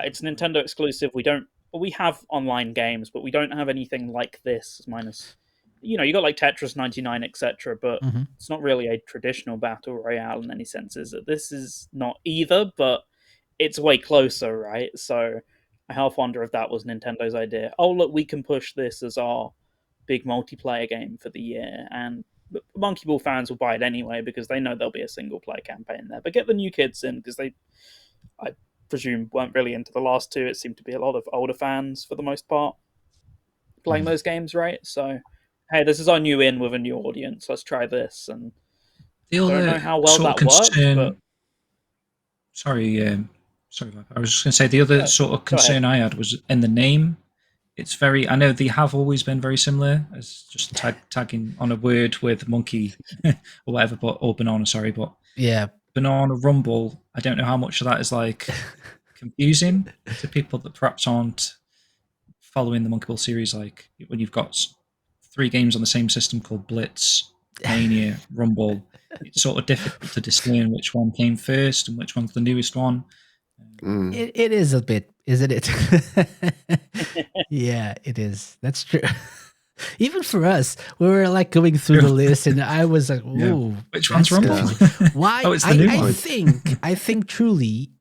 it's Nintendo exclusive. We have online games, but we don't have anything like this. Minus, you got like Tetris 99, etc. But Mhm. it's not really a traditional battle royale in any sense. Is it? This is not either, but it's way closer, right? So I half wonder if that was Nintendo's idea. Oh, look, we can push this as our big multiplayer game for the year, and Monkey Ball fans will buy it anyway because they know there'll be a single player campaign there. But get the new kids in because they, I presume, weren't really into the last two. It seemed to be a lot of older fans for the most part playing those games, right? So, hey, this is our new in with a new audience. Let's try this. And The I don't know other how well sort of that worked, but concern, sorry, I was just going to say the other sort of go ahead. concern I had was in the name. It's very. I know they have always been very similar as just tagging on a word with monkey or whatever, or banana. Sorry, but Yeah. banana rumble. I don't know how much of that is like confusing to people that perhaps aren't following the Monkey Ball series. Like when you've got three games on the same system called Blitz, Mania, Rumble, it's sort of difficult to discern which one came first and which one's the newest one. Mm. It is a bit, isn't it? Yeah, it is. That's true. Even for us, we were like going through the list, and I was like, Yeah. "Ooh, Which one's that's Rumble? confusing." Why? Oh, it's the new I one. think truly,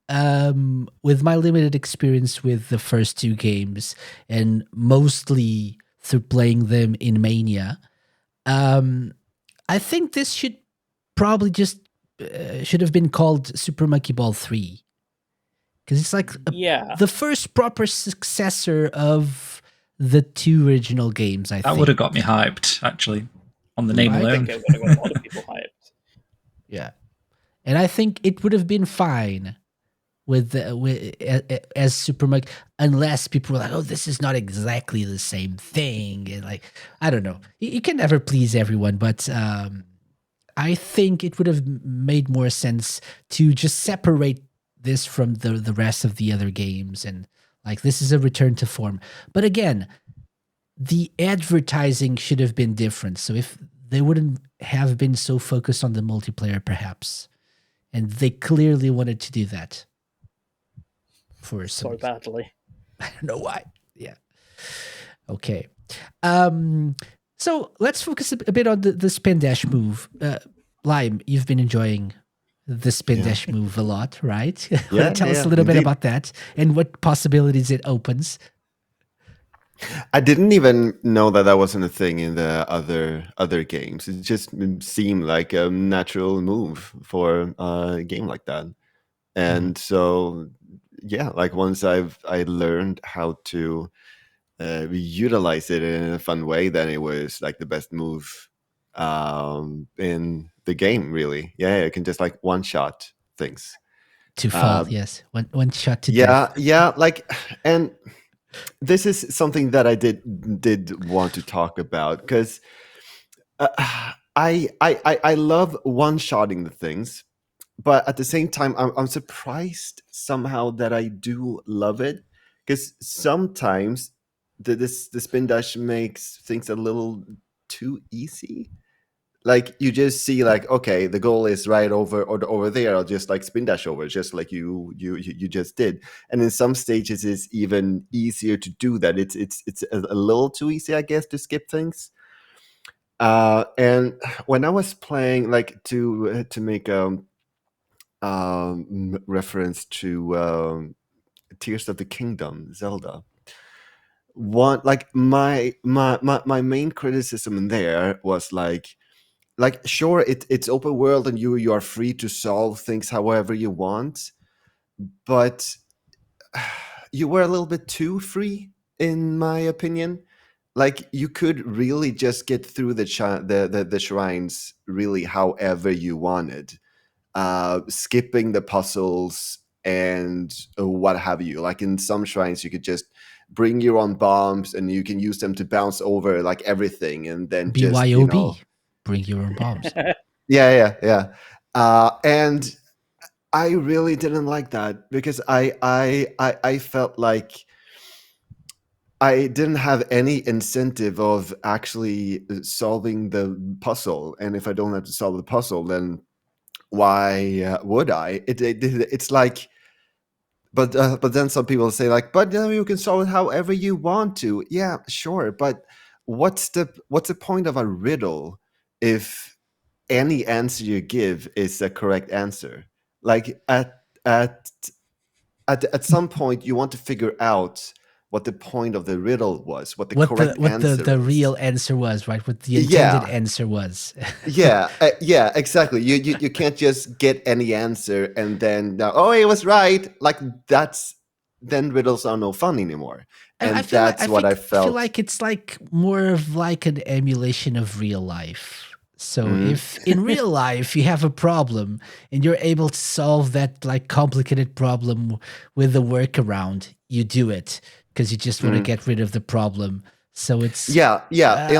with my limited experience with the first two games, and mostly through playing them in Mania, I think this should probably just should have been called Super Monkey Ball 3. Because it's like yeah, the first proper successor of the two original games, I That think. would have got me hyped, actually, on the name Right? I alone. think it would have got a lot of people hyped. Yeah. And I think it would have been fine with as Super Monkey, unless people were like, "Oh, this is not exactly the same thing," and like, I don't know. You can never please everyone, but I think it would have made more sense to just separate this from the rest of the other games, and like this is a return to form. But again, the advertising should have been different. So if they wouldn't have been so focused on the multiplayer, perhaps, and they clearly wanted to do that for some So reason. badly. I don't know why. Yeah. Okay. So let's focus a bit on the spin dash move. Lime, you've been enjoying the spin dash move a lot, right? Yeah, Tell us yeah, a little bit indeed. about that and what possibilities it opens. I didn't even know that wasn't a thing in the other games. It just seemed like a natural move for a game like that. And so, yeah, like once I learned how to utilize it in a fun way, then it was like the best move in the game. Really, yeah, you can just like one shot things. To fall, yes. One shot to death. Yeah, like, and this is something that I did want to talk about because I love one-shotting the things, but at the same time, I'm surprised somehow that I do love it, because sometimes the spin dash makes things a little too easy. Like you just see, like, okay, the goal is right over or over there. I'll just like spin dash over, just like you just did. And in some stages, it's even easier to do that. It's a little too easy, I guess, to skip things. And when I was playing, like to make reference to Tears of the Kingdom, Zelda. One, like my main criticism in there was like sure, it's open world and you are free to solve things however you want, but you were a little bit too free, in my opinion. Like you could really just get through the shrines really however you wanted, skipping the puzzles and what have you. Like in some shrines, you could just bring your own bombs and you can use them to bounce over like everything, and then just BYOB, bring your own bombs. yeah. And I really didn't like that, because I felt like I didn't have any incentive of actually solving the puzzle, and if I don't have to solve the puzzle, then why would I? It's like, but then some people say like, but you can solve it however you want to. Yeah, sure, but what's the point of a riddle if any answer you give is a correct answer? Like at at some point, you want to figure out what the point of the riddle was, what the correct answer the is. real answer was, right? What the intended answer was. Yeah, exactly. You can't just get any answer and then oh, it was right. Like then riddles are no fun anymore. And that's what I felt. I feel like it's like more of like an emulation of real life. So if in real life you have a problem and you're able to solve that like complicated problem with a workaround, you do it because you just want to get rid of the problem. So it's and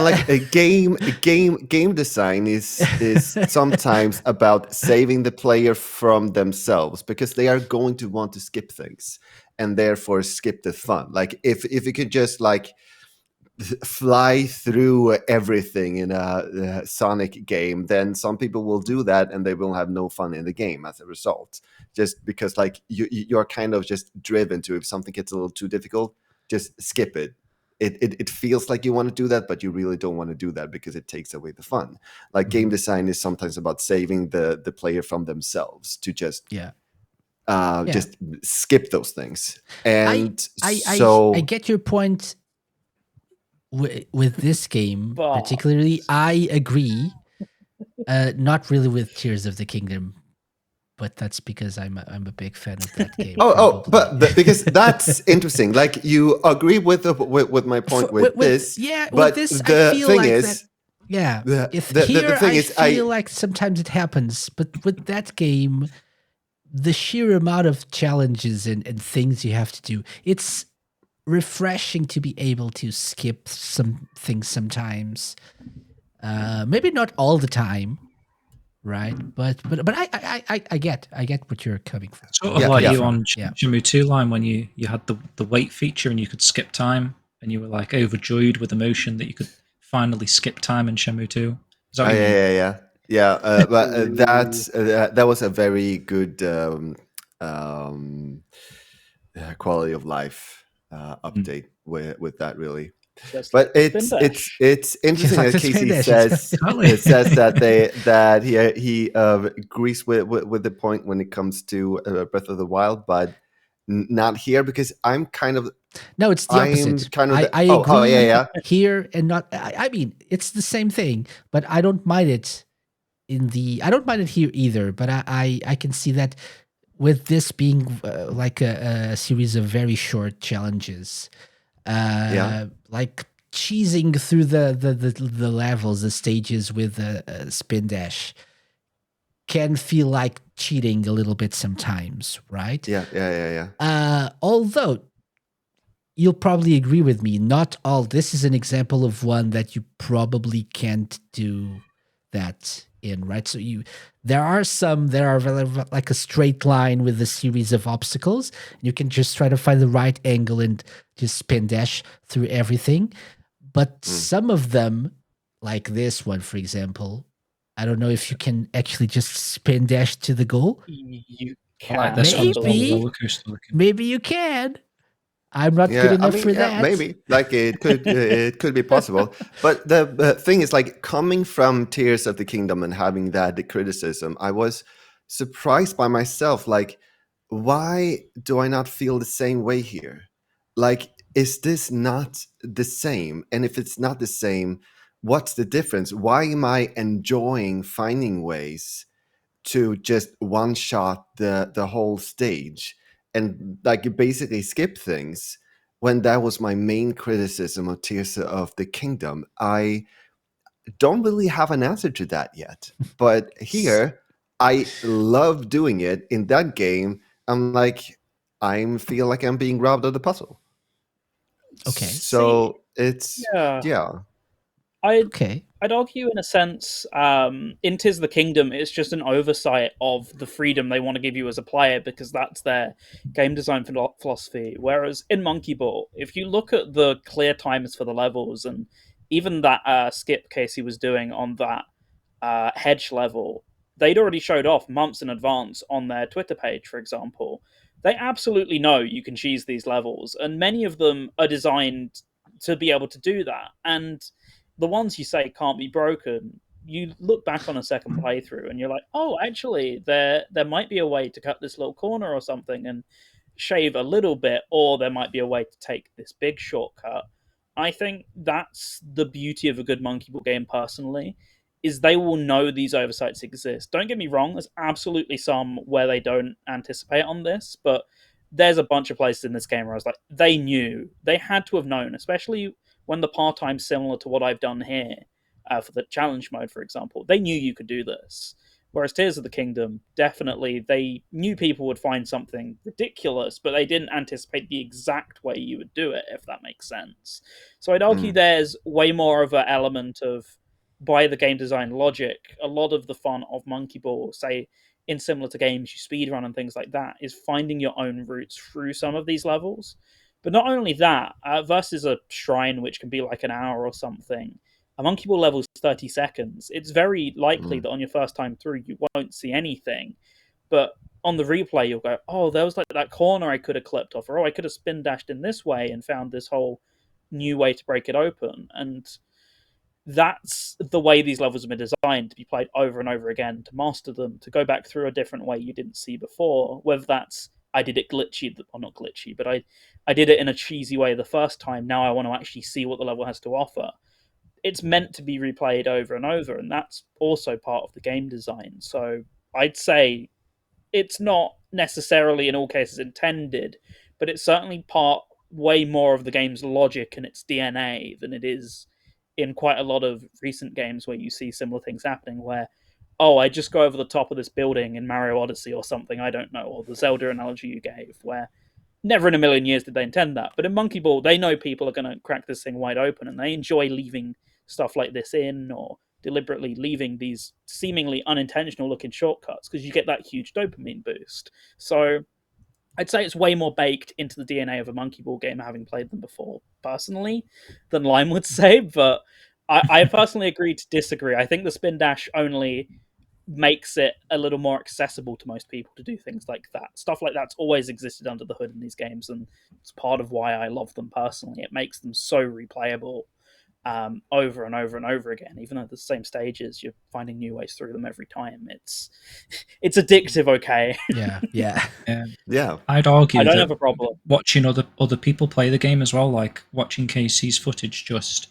like a game design is sometimes about saving the player from themselves, because they are going to want to skip things and therefore skip the fun. Like if you could just like fly through everything in a Sonic game, then some people will do that and they will have no fun in the game as a result, just because like you're kind of just driven to, if something gets a little too difficult, just skip it. It feels like you want to do that, but you really don't want to do that because it takes away the fun. Like game design is sometimes about saving the player from themselves, to just just skip those things. And I get your point with this game particularly. I agree, not really with Tears of the Kingdom, but that's because I'm a big fan of that game. But because that's interesting. Like you agree with my point with this. Yeah, but with this, the I feel thing like is, that. Yeah, the thing is, I feel like sometimes it happens, but with that game, the sheer amount of challenges and things you have to do, it's refreshing to be able to skip some things sometimes. Maybe not all the time, right? But I get what you're coming from. Sort of like you on Shenmue 2 line, when you had the wait feature and you could skip time, and you were like overjoyed with emotion that you could finally skip time in Shenmue 2. Is that what you mean? But that was a very good quality of life update with that, really. But it's interesting that Casey says it says that he agrees with the point when it comes to Breath of the Wild, but not here, because I'm kind of it's the opposite. I agree here and not. I mean, it's the same thing, but I don't mind it I don't mind it here either. But I can see that with this being like a series of very short challenges. Like cheesing through the levels, the stages with a spin dash can feel like cheating a little bit sometimes, right? Yeah. Although you'll probably agree with me, not all. This is an example of one that you probably can't do that in, right? So there are some that are like a straight line with a series of obstacles. You can just try to find the right angle and just spin dash through everything. But some of them, like this one, for example, I don't know if you can actually just spin dash to the goal. You I like can, this I one as well, the Maybe. believe. roller coaster looking. Maybe you can. I'm not good Yeah, I enough mean, for yeah, that. maybe. Like it could be possible. But the thing is, like, coming from Tears of the Kingdom and having that criticism, I was surprised by myself. Like, why do I not feel the same way here? Like, is this not the same? And if it's not the same, what's the difference? Why am I enjoying finding ways to just one shot the whole stage and like basically skip things when that was my main criticism of Tears of the Kingdom? I don't really have an answer to that yet, but here I love doing it. In that game, I'm like, I feel like I'm being robbed of the puzzle. Okay. So it's Yeah. yeah. Okay. I'd argue, in a sense, in Tis the Kingdom, it's just an oversight of the freedom they want to give you as a player because that's their game design philosophy. Whereas in Monkey Ball, if you look at the clear times for the levels and even that skip Casey was doing on that hedge level, they'd already showed off months in advance on their Twitter page, for example. They absolutely know you can cheese these levels, and many of them are designed to be able to do that. And the ones you say can't be broken, you look back on a second playthrough and you're like, oh, actually, there might be a way to cut this little corner or something and shave a little bit, or there might be a way to take this big shortcut. I think that's the beauty of a good Monkey Ball game, personally, is they will know these oversights exist. Don't get me wrong, there's absolutely some where they don't anticipate on this, but there's a bunch of places in this game where I was like, they knew. They had to have known, especially when the part time's similar to what I've done here for the challenge mode, for example. They knew you could do this. Whereas Tears of the Kingdom, definitely, they knew people would find something ridiculous, but they didn't anticipate the exact way you would do it, if that makes sense. So I'd argue there's way more of an element of, by the game design logic, a lot of the fun of Monkey Ball, say, in similar to games you speedrun and things like that, is finding your own routes through some of these levels. But not only that, versus a shrine which can be like an hour or something, a Monkey Ball level is 30 seconds. It's very likely that on your first time through, you won't see anything. But on the replay, you'll go, oh, there was like that corner I could have clipped off, or oh, I could have spin dashed in this way and found this whole new way to break it open. And that's the way these levels have been designed, to be played over and over again, to master them, to go back through a different way you didn't see before. Whether that's, I did it glitchy, or not glitchy, but I did it in a cheesy way the first time. Now I want to actually see what the level has to offer. It's meant to be replayed over and over, and that's also part of the game design. So I'd say it's not necessarily in all cases intended, but it's certainly part, way more of the game's logic and its DNA than it is in quite a lot of recent games where you see similar things happening where, oh, I just go over the top of this building in Mario Odyssey or something, I don't know, or the Zelda analogy you gave, where never in a million years did they intend that. But in Monkey Ball, they know people are going to crack this thing wide open, and they enjoy leaving stuff like this in, or deliberately leaving these seemingly unintentional looking shortcuts, because you get that huge dopamine boost. So I'd say it's way more baked into the DNA of a Monkey Ball game, having played them before, personally, than Lime would say. But I personally agree to disagree. I think the spin dash only makes it a little more accessible to most people to do things like that. Stuff like that's always existed under the hood in these games, and it's part of why I love them personally. It makes them so replayable over and over and over again. Even though the same stages, you're finding new ways through them every time. It's addictive, okay? Yeah. Yeah. I'd argue I don't that have a problem. watching other people play the game as well, like watching Casey's footage just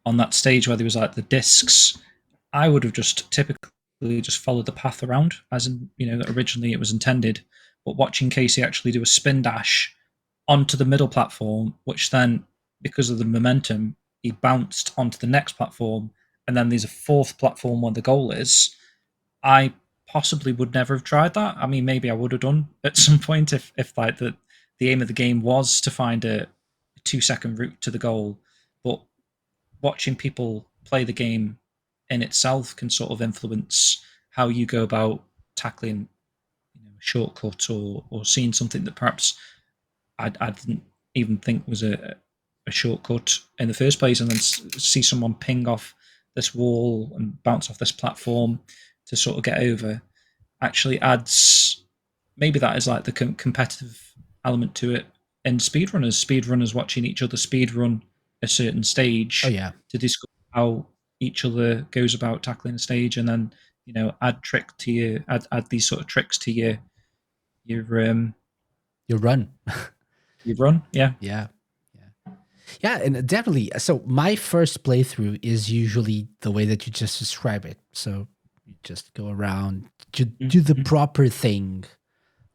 on that stage where there was like the discs, I would have just typically just followed the path around, as in, originally it was intended. But watching Casey actually do a spin dash onto the middle platform, which then, because of the momentum, he bounced onto the next platform, and then there's a fourth platform where the goal is. I possibly would never have tried that. I mean, maybe I would have done at some point if like the aim of the game was to find a 2-second route to the goal. But watching people play the game in itself can sort of influence how you go about tackling a shortcut or seeing something that perhaps I didn't even think was a shortcut in the first place, and then see someone ping off this wall and bounce off this platform to sort of get over actually adds, maybe that is like the competitive element to it. And speedrunners watching each other speedrun a certain stage Oh yeah, to discover how each other goes about tackling a stage, and then add these sort of tricks to your you run. your run. Yeah. Yeah. Yeah, and definitely. So my first playthrough is usually the way that you just describe it. So you just go around, do the proper thing,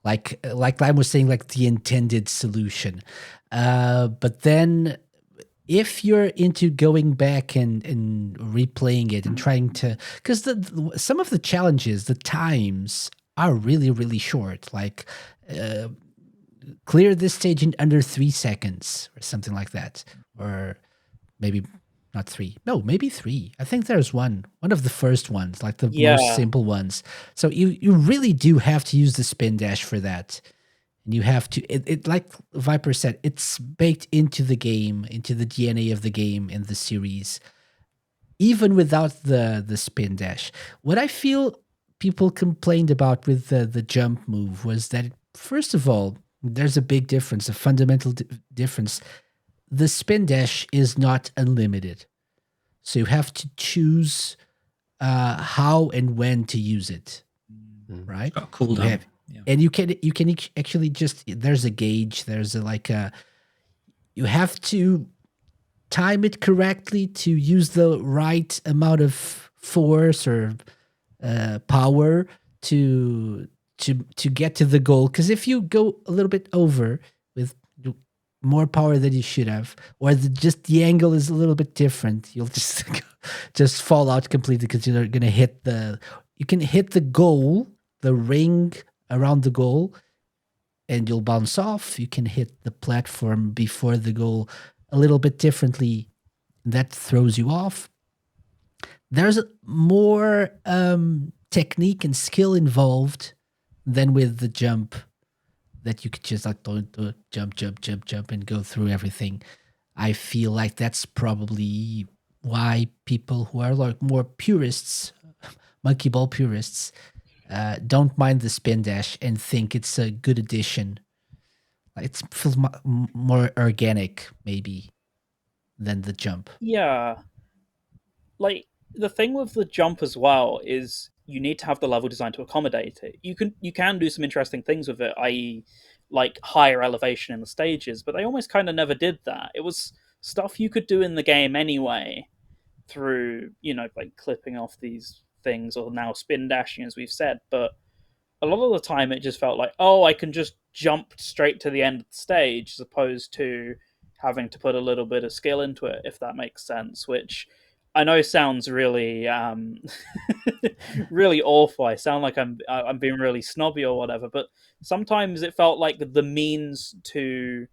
like Lime was saying, like the intended solution. But then, if you're into going back and replaying it and trying to, because some of the challenges, the times are really really short. Like. Clear this stage in under 3 seconds or something like that, or maybe not 3, no, maybe 3. I think there's one of the first ones, like the most simple ones. So you really do have to use the spin dash for that, and you have to it like Viper said, it's baked into the game, into the DNA of the game in the series, even without the spin dash. What I feel people complained about with the jump move was that, first of all, there's a big difference, a fundamental difference. The spin dash is not unlimited. So you have to choose how and when to use it, right? It's got a cooldown. And you can actually just, there's a gauge, there's you have to time it correctly to use the right amount of force or power to get to the goal. Because if you go a little bit over with more power than you should have, or just the angle is a little bit different, you'll just fall out completely, because you're going to hit you can hit the goal, the ring around the goal, and you'll bounce off. You can hit the platform before the goal a little bit differently. That throws you off. There's more technique and skill involved than with the jump, that you could just like jump and go through everything. I feel like that's probably why people who are like more purists, monkey ball purists, don't mind the spin dash and think it's a good addition. It feels more organic, maybe, than the jump. Yeah. Like, the thing with the jump as well is you need to have the level design to accommodate it. You can do some interesting things with it, i.e., like higher elevation in the stages, but they almost kind of never did that. It was stuff you could do in the game anyway, through like clipping off these things, or now spin dashing, as we've said. But a lot of the time, it just felt like, oh, I can just jump straight to the end of the stage, as opposed to having to put a little bit of skill into it, if that makes sense. Which I know sounds really, really awful. I sound like I'm being really snobby or whatever. But sometimes it felt like the means to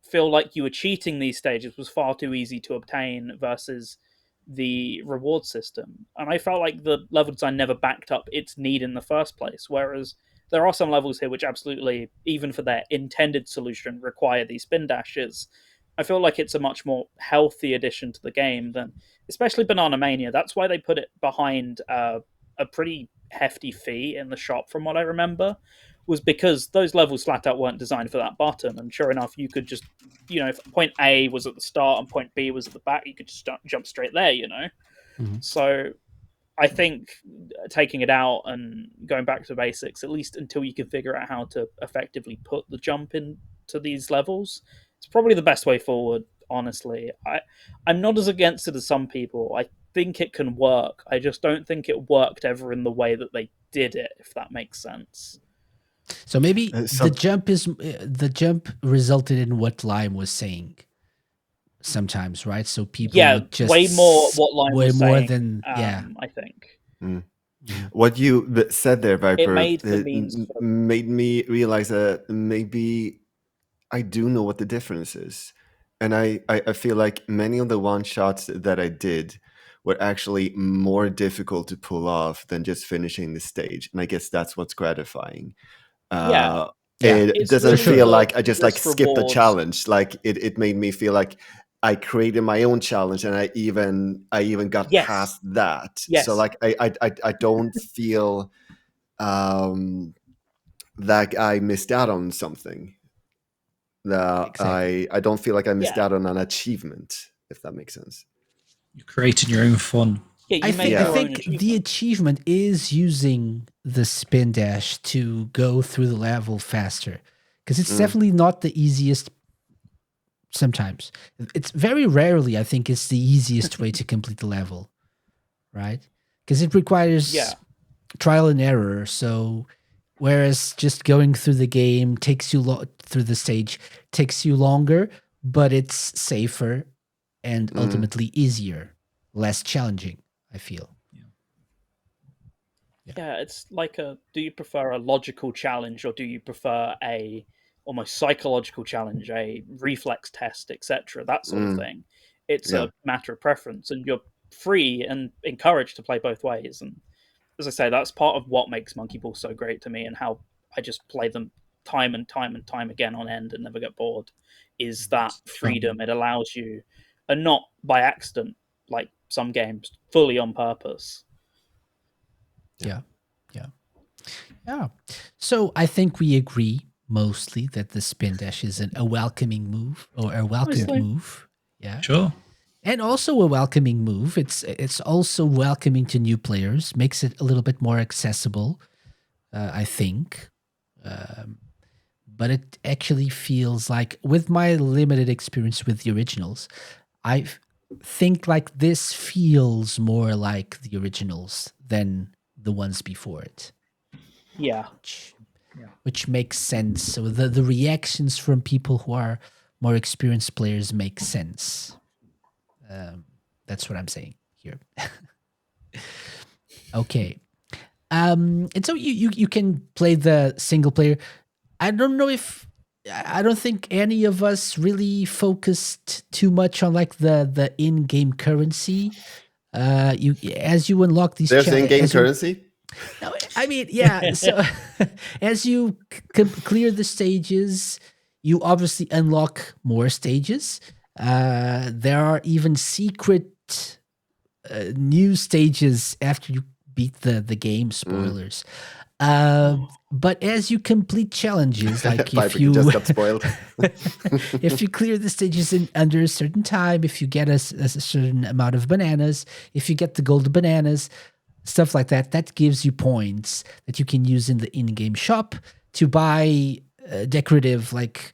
feel like you were cheating these stages was far too easy to obtain versus the reward system. And I felt like the level design never backed up its need in the first place. Whereas there are some levels here which absolutely, even for their intended solution, require these spin dashes. I feel like it's a much more healthy addition to the game than, especially Banana Mania. That's why they put it behind a pretty hefty fee in the shop, from what I remember, was because those levels flat out weren't designed for that button. And sure enough, you could just, if point A was at the start and point B was at the back, you could just jump straight there, Mm-hmm. So I think taking it out and going back to basics, at least until you can figure out how to effectively put the jump into these levels, it's probably the best way forward, honestly. I'm not as against it as some people. I think it can work. I just don't think it worked ever in the way that they did it, if that makes sense. So maybe the jump resulted in what Lime was saying sometimes, right? So people would just way more what Lime was saying, than I think. What you said there, Viper, It made the means made me realize that maybe I do know what the difference is. And I feel like many of the one shots that I did were actually more difficult to pull off than just finishing the stage. And I guess that's what's gratifying. Yeah. It It's doesn't really feel the like I just like risk skipped a reward. challenge. Like it made me feel like I created my own challenge, and I even got Yes. past that. Yes. So like I don't feel that I missed out on something. Exactly. I don't feel like I missed Yeah. out on an achievement, if that makes sense. You're creating your own fun. Yeah, you I make think I your own think the achievement. achievement is using the spin dash to go through the level faster, because it's definitely not the easiest. Sometimes it's very rarely, I think, it's the easiest way to complete the level, right? Because it requires Yeah. trial and error. So whereas just going through the game takes you through the stage takes you longer, but it's safer and ultimately easier, less challenging, I feel. Yeah, it's like do you prefer a logical challenge or do you prefer a almost psychological challenge, a reflex test, etc., that sort of thing? It's Yeah. a matter of preference, and you're free and encouraged to play both ways. And as I say, that's part of what makes Monkey Ball so great to me, and how I just play them time and time and time again on end and never get bored, is that freedom it allows you, and not by accident, like some games, fully on purpose. Yeah. So I think we agree mostly that the spin dash is a welcoming move, or a welcomed Obviously. move. Yeah. Sure. And also a welcoming move. It's also welcoming to new players, makes it a little bit more accessible, I think. But it actually feels like, with my limited experience with the originals, I think like this feels more like the originals than the ones before it. Yeah. Which makes sense. So the reactions from people who are more experienced players make sense. That's what I'm saying here. Okay. And so you can play the single player. I don't know if I don't think any of us really focused too much on like the in-game currency. You as you unlock these There's in-game currency. No, I mean, yeah. So as you clear the stages, you obviously unlock more stages. There are even secret new stages after you beat the game. Spoilers. But as you complete challenges, like if Viper, you just you got spoiled. if you clear the stages in under a certain time, if you get a certain amount of bananas, if you get the gold bananas, stuff like that, that gives you points that you can use in the in-game shop to buy decorative, like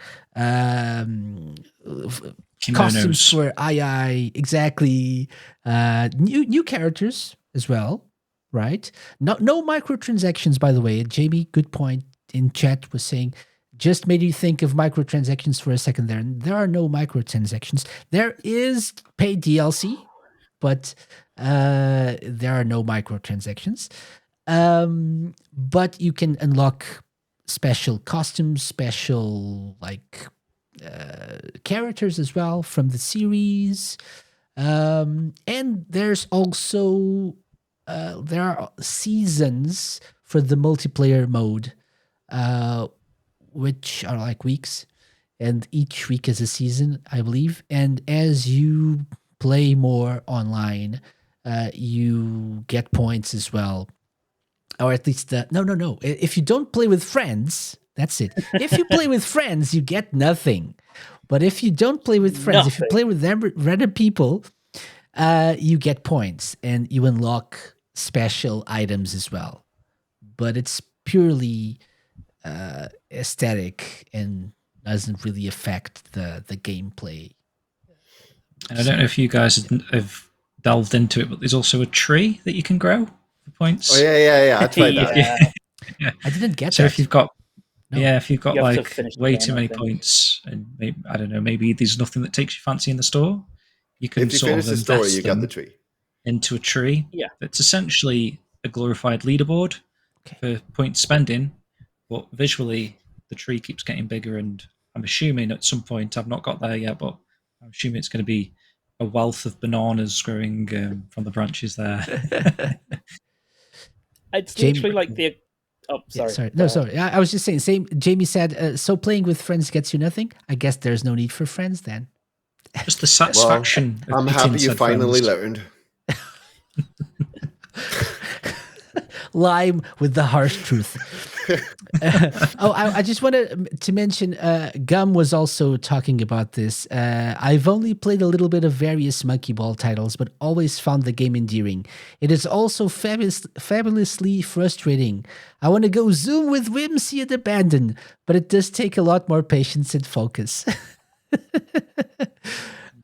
costumes for II, exactly. New characters as well, right? No microtransactions, by the way. Jamie, good point in chat, was saying, just made you think of microtransactions for a second there. And there are no microtransactions. There is paid DLC, but there are no microtransactions. But you can unlock special costumes, special like characters as well from the series. And there's also there are seasons for the multiplayer mode, which are like weeks, and each week is a season, I believe. And as you play more online, you get points as well, or at least no. If you don't play with friends, that's it. If you play with friends, you get nothing. But if you don't play with friends, if you play with random people, you get points and you unlock special items as well. But it's purely aesthetic and doesn't really affect the gameplay. And I don't know if you guys have delved into it, but there's also a tree that you can grow for points. Oh yeah. I tried that. Yeah. I didn't get So that. if you've got No. if you've got You have to like finish the way game, too I many think. points, and maybe, I don't know, maybe there's nothing that takes your fancy in the store, you can If you sort finish of the story, invest you got the them tree. into a tree. Yeah. It's essentially a glorified leaderboard for point spending, but visually the tree keeps getting bigger, and I'm assuming at some point, I've not got there yet, but I'm assuming it's going to be a wealth of bananas growing from the branches there. It's Jamie- literally like the. Oh, sorry. Sorry. Go No, ahead. sorry. I was just saying. Same. Jamie said. So playing with friends gets you nothing. I guess there's no need for friends then. Just the satisfaction. of I'm meeting happy you said finally friends. learned. Lime with the harsh truth. I just wanted to mention Gum was also talking about this. I've only played a little bit of various Monkey Ball titles, but always found the game endearing. It is also fabulously frustrating. I want to go zoom with whimsy and abandon, but it does take a lot more patience and focus.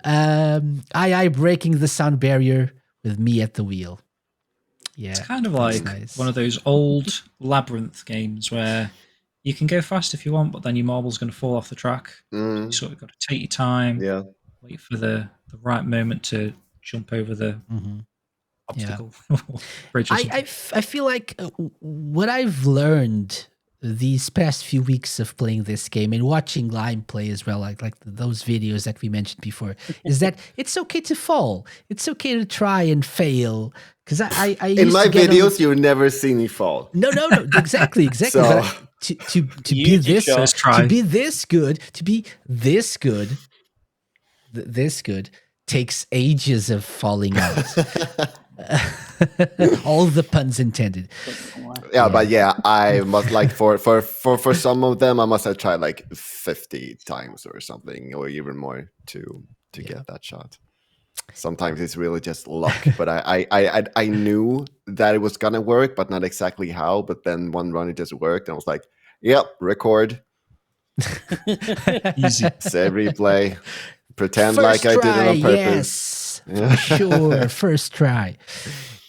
I breaking the sound barrier with me at the wheel. Yeah, It's kind of that's like nice. one of those old labyrinth games where you can go fast if you want, but then your marble's going to fall off the track. You sort of got to take your time, Yeah. wait for the right moment to jump over the obstacle or bridge or something. I feel like what I've learned these past few weeks of playing this game and watching Lime play as well, like those videos that we mentioned before, is that it's okay to fall. It's okay to try and fail. Because I In used my to get on videos, you never see me fall. No, exactly. So- But to be You this shot. First try. to be this good, this good takes ages of falling out. All the puns intended. Yeah, but yeah, I must like for some of them, I must have tried like 50 times or something, or even more to get that shot. Sometimes it's really just luck, but I knew that it was gonna work, but not exactly how. But then one run it just worked, and I was like, "Yep, record, Easy. save, replay, pretend First like I did try, it on purpose." yes, for sure. First try.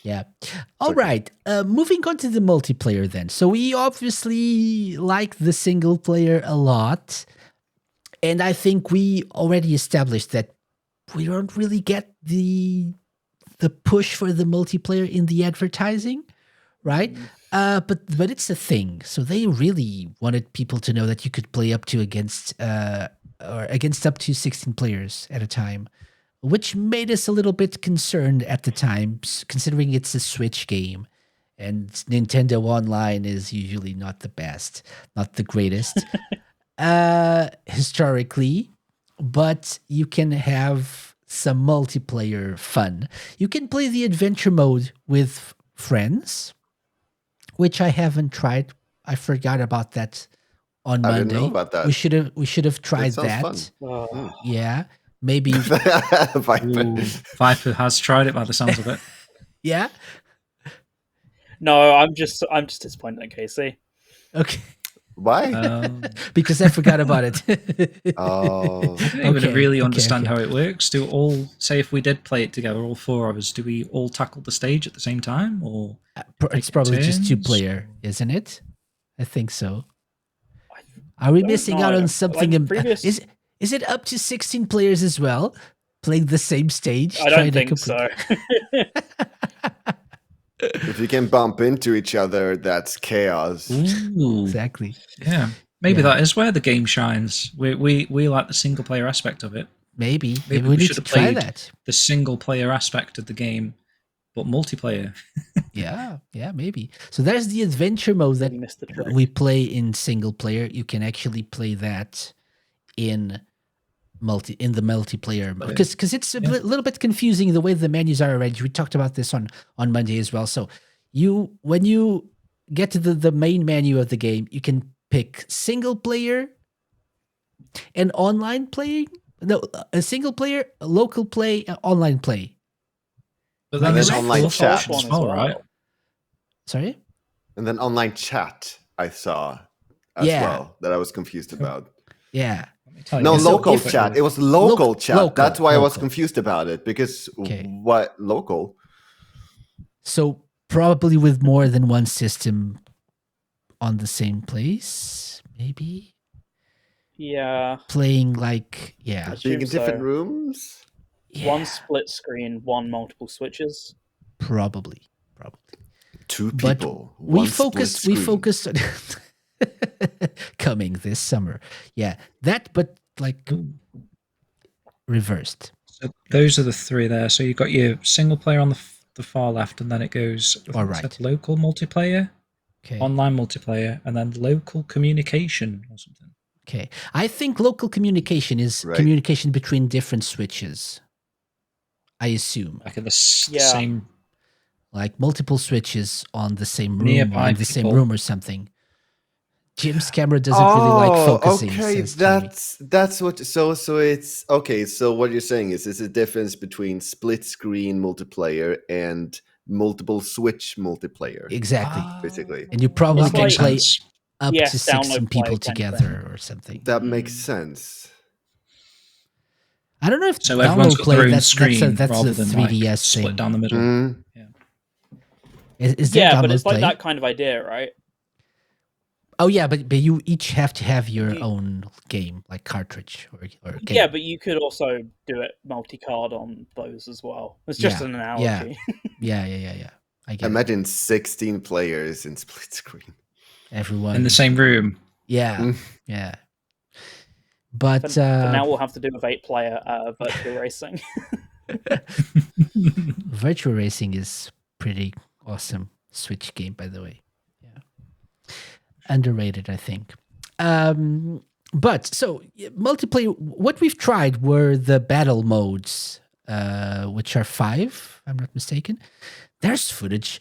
Yeah. All right. Moving on to the multiplayer then. So we obviously like the single player a lot. And I think we already established that we don't really get the push for the multiplayer in the advertising, right? But it's a thing. So they really wanted people to know that you could play up to against up to 16 players at a time, which made us a little bit concerned at the time, considering it's a Switch game. And Nintendo Online is usually not the best, not the greatest historically, but you can have some multiplayer fun. You can play the adventure mode with friends, which I haven't tried. I forgot about that on I Monday. didn't know about that. We should have tried sounds that. fun. Yeah, maybe. Viper. Viper has tried it by the sounds of it. Yeah. No, I'm just disappointed in Casey. Okay. Why? Because I forgot about it. Oh, I don't even Okay, really okay, understand okay. how it works. Do all say if we did play it together, all four of us, do we all tackle the stage at the same time, or It's probably just turns? 2-player, isn't it? I think so. Are we don't missing know. out on something? Like previous- Is it up to 16 players as well, playing the same stage? I trying don't to think so. if you can bump into each other, that's chaos. Ooh, Exactly. yeah, maybe Yeah. that is where the game shines. We like the single player aspect of it. Maybe Maybe we we need should to have try played that. the single player aspect of the game, but multiplayer. Yeah, maybe. So there's the adventure mode that You missed the trick. we play in single player. You can actually play that in the multiplayer Okay. because it's a little bit confusing the way the menus are arranged. We talked about this on Monday as well. So when you get to the main menu of the game, you can pick single player and online playing. No, a single player, a local play, online play. But Like then there's the a online fourth chat. option as well, right? Sorry. And then online chat, I saw as Yeah. well that I was confused about. Yeah. Let me tell you. No, So local if- chat. It was local Local- chat. That's why I was local. confused about it because Okay. what local? So probably with more than one system on the same place, maybe Yeah, playing like yeah. Being in assume different so. rooms. One Yeah, split screen, one multiple switches. probably. Two But people. we one split focused on coming this summer. Yeah, that but like reversed. So those are the three there. So you've got your single player on the far left, and then it goes, I think All it right. said local multiplayer, Okay. online multiplayer, and then local communication or something. Okay. I think local communication is Right. communication between different switches. I assume. Like in the Yeah. same. Like multiple switches on the same room or Nearby in the same people. room or something. Jim's camera doesn't really like focusing. Okay, says Jimmy. that's what. So it's okay. So what you're saying is there's a difference between split screen multiplayer and multiple switch multiplayer, Exactly. basically. And you probably It's can like- play sense. up Yes, to download 16 play people kind of together or something. That makes sense. I don't know if So everyone's download got play, their own that's screen a rather than 3DS like thing. split down the middle. Mm. Is there Yeah, download but it's play? like that kind of idea, right? Oh yeah, but you each have to have your You- own game, like cartridge or game. Yeah, but you could also do it multi-card on those as well. It's just Yeah, an analogy. Yeah. I get it. Imagine 16 players in split screen. Everyone In the same room. Yeah, Mm. yeah. But For now, we'll have to do with 8-player virtual racing. Virtual Racing is pretty awesome Switch game, by the way. Yeah, underrated, I think. But so multiplayer. What we've tried were the battle modes, which are 5, if I'm not mistaken. There's footage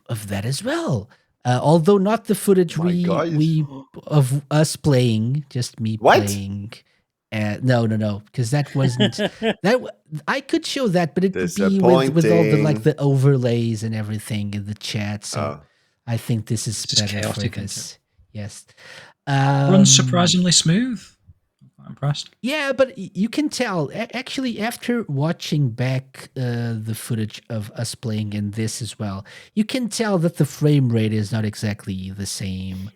of that as well. Although not the footage My God. we of us playing, just me What? playing. No, because that wasn't that. I could show that, but it would be with all the like Disappointing. the overlays and everything in the chat. So Oh. I think this is It's just better for chaotic, isn't this. Yes, Runs surprisingly smooth. I'm quite impressed. Yeah, but you can tell actually after watching back the footage of us playing in this as well, you can tell that the frame rate is not exactly the same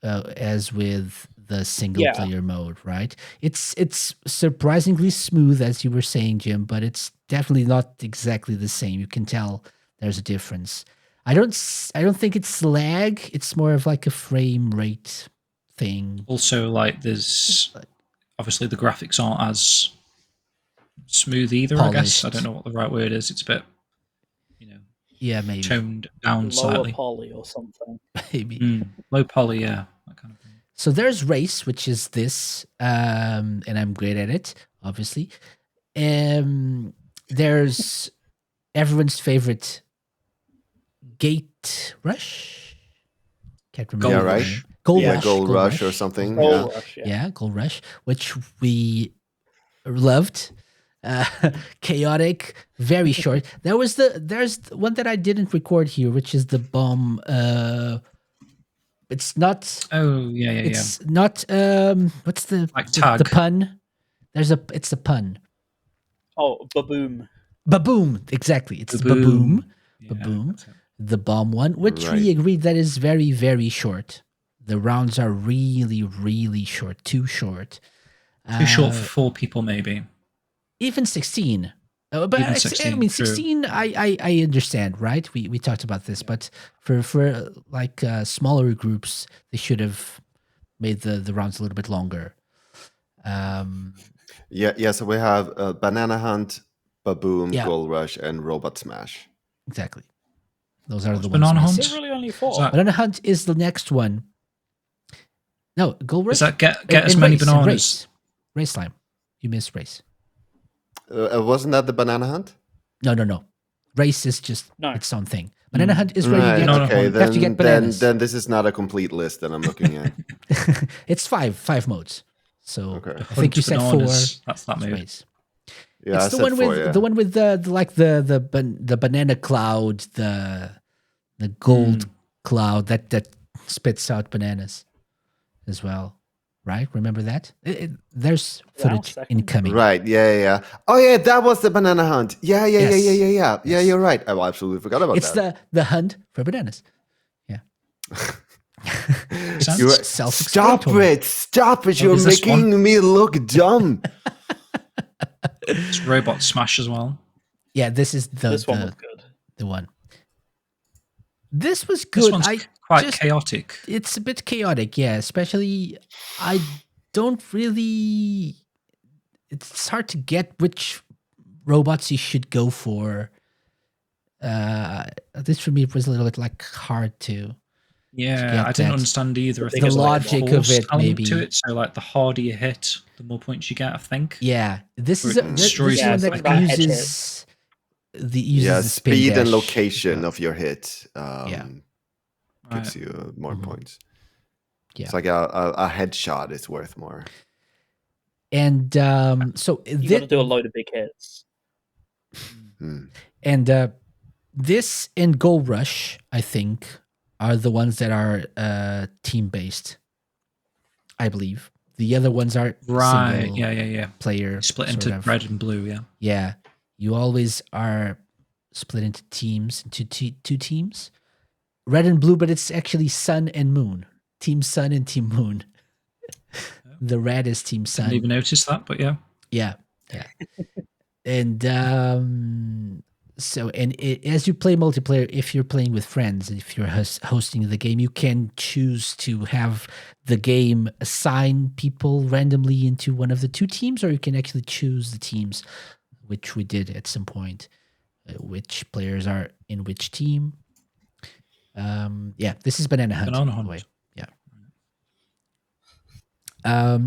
as with the single Yeah. player mode, right? It's surprisingly smooth, as you were saying, Jim, but it's definitely not exactly the same. You can tell there's a difference. I don't think it's lag. It's more of like a frame rate thing. Also, like, there's obviously the graphics aren't as smooth either. I guess I Polished. don't know what the right word is. It's a bit, Yeah, maybe. toned down Lower slightly. poly or something. Maybe. Low poly, yeah, that kind of thing. So there's race, which is this, and I'm great at it, obviously. There's everyone's favorite Gate Rush. Can't remember. Gold the Rush. name. Gold Yeah, Rush. Gold Rush or something. Gold Yeah. Rush, Yeah, Gold Rush, which we loved. Chaotic, very short. There's one that I didn't record here, which is the bomb. It's not. Oh yeah. It's not. What's the Like the tag. pun? It's a pun. Oh, Baboom. Baboom. Exactly. It's Baboom. Baboom. Yeah, Baboom. that's it. The bomb one, which we Right. agreed that is very, very short. The rounds are really, really short. Too short. Too short for 4 people, maybe. Even 16. But Even I 16, mean, true. 16, I understand, right? We talked about this, but for like smaller groups, they should have made the rounds a little bit longer. Yeah. So we have Banana Hunt, Baboom, Yeah. Gold Rush, and Robot Smash. Exactly. Those are the ones. Banana missing. Hunt? Is there really only 4? Is that- Banana Hunt is the next one. No, Gold Rush. Is that get and as many race, and bananas? Race slime. You missed race. Wasn't that the Banana Hunt? No. Race is just No. its own thing. Banana Hunt is where Right. you get, Banana Okay. Hunt. have to get bananas. Then this is not a complete list that I'm looking at. It's five modes. So Okay. I think you said 4. Bananas. That's that It's mode. race. Yeah, It's I the said one 4, with yeah. the one with the banana cloud, the gold cloud that spits out bananas as well, right? Remember that? There's footage second. incoming. Right. Yeah. Oh yeah, that was the Banana Hunt. Yeah. Yes. Yeah, Yes. you're right. I absolutely forgot about It's that. the hunt for bananas. Yeah. Sense? You Self-explanatory. Stop it! Oh, You're is this one? making me look dumb. It's Robot Smash as well. Yeah, this is This one was good. the one. This was This good. one's I quite just- chaotic. It's a bit chaotic, yeah. Especially, I don't really. It's hard to get which robots you should go for. This for me was a little bit like hard to Yeah, get I didn't that. understand either. I The think it's like a logic of force it, element maybe. to it. So like the harder you hit, the more points you get. I think. Yeah, this Or is it this destroys is you one something that about head uses the spin speed and dash. location of your hit Yeah. gives Right. you more points. Yeah. It's like a headshot is worth more. And so You got to do a load of big hits. and this and Gold Rush, I think, are the ones that are team based. I believe the other ones are Right. single Yeah. player. Split sort into of. red and blue. Yeah. Yeah, you always are split into teams, into two teams, red and blue, but it's actually sun and moon. Team Sun and Team Moon. The red is Team Sun. Didn't even notice that, but yeah. Yeah. And as you play multiplayer, if you're playing with friends, if you're hosting the game, you can choose to have the game assign people randomly into one of the two teams, or you can actually choose the teams, which we did at some point, which players are in which team. Yeah, this is Banana Hunt. Banana by the Hunt. way.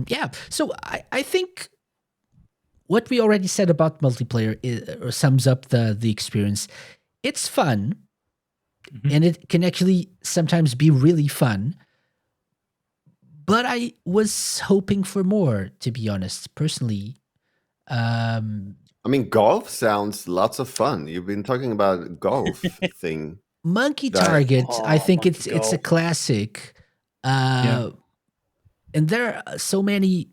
Yeah. So I think what we already said about multiplayer sums up the experience. It's fun, and it can actually sometimes be really fun. But I was hoping for more, to be honest, personally. I mean, golf sounds lots of fun. You've been talking about golf thing. Monkey Target, I think Monkey it's a Golf. classic. And there are so many.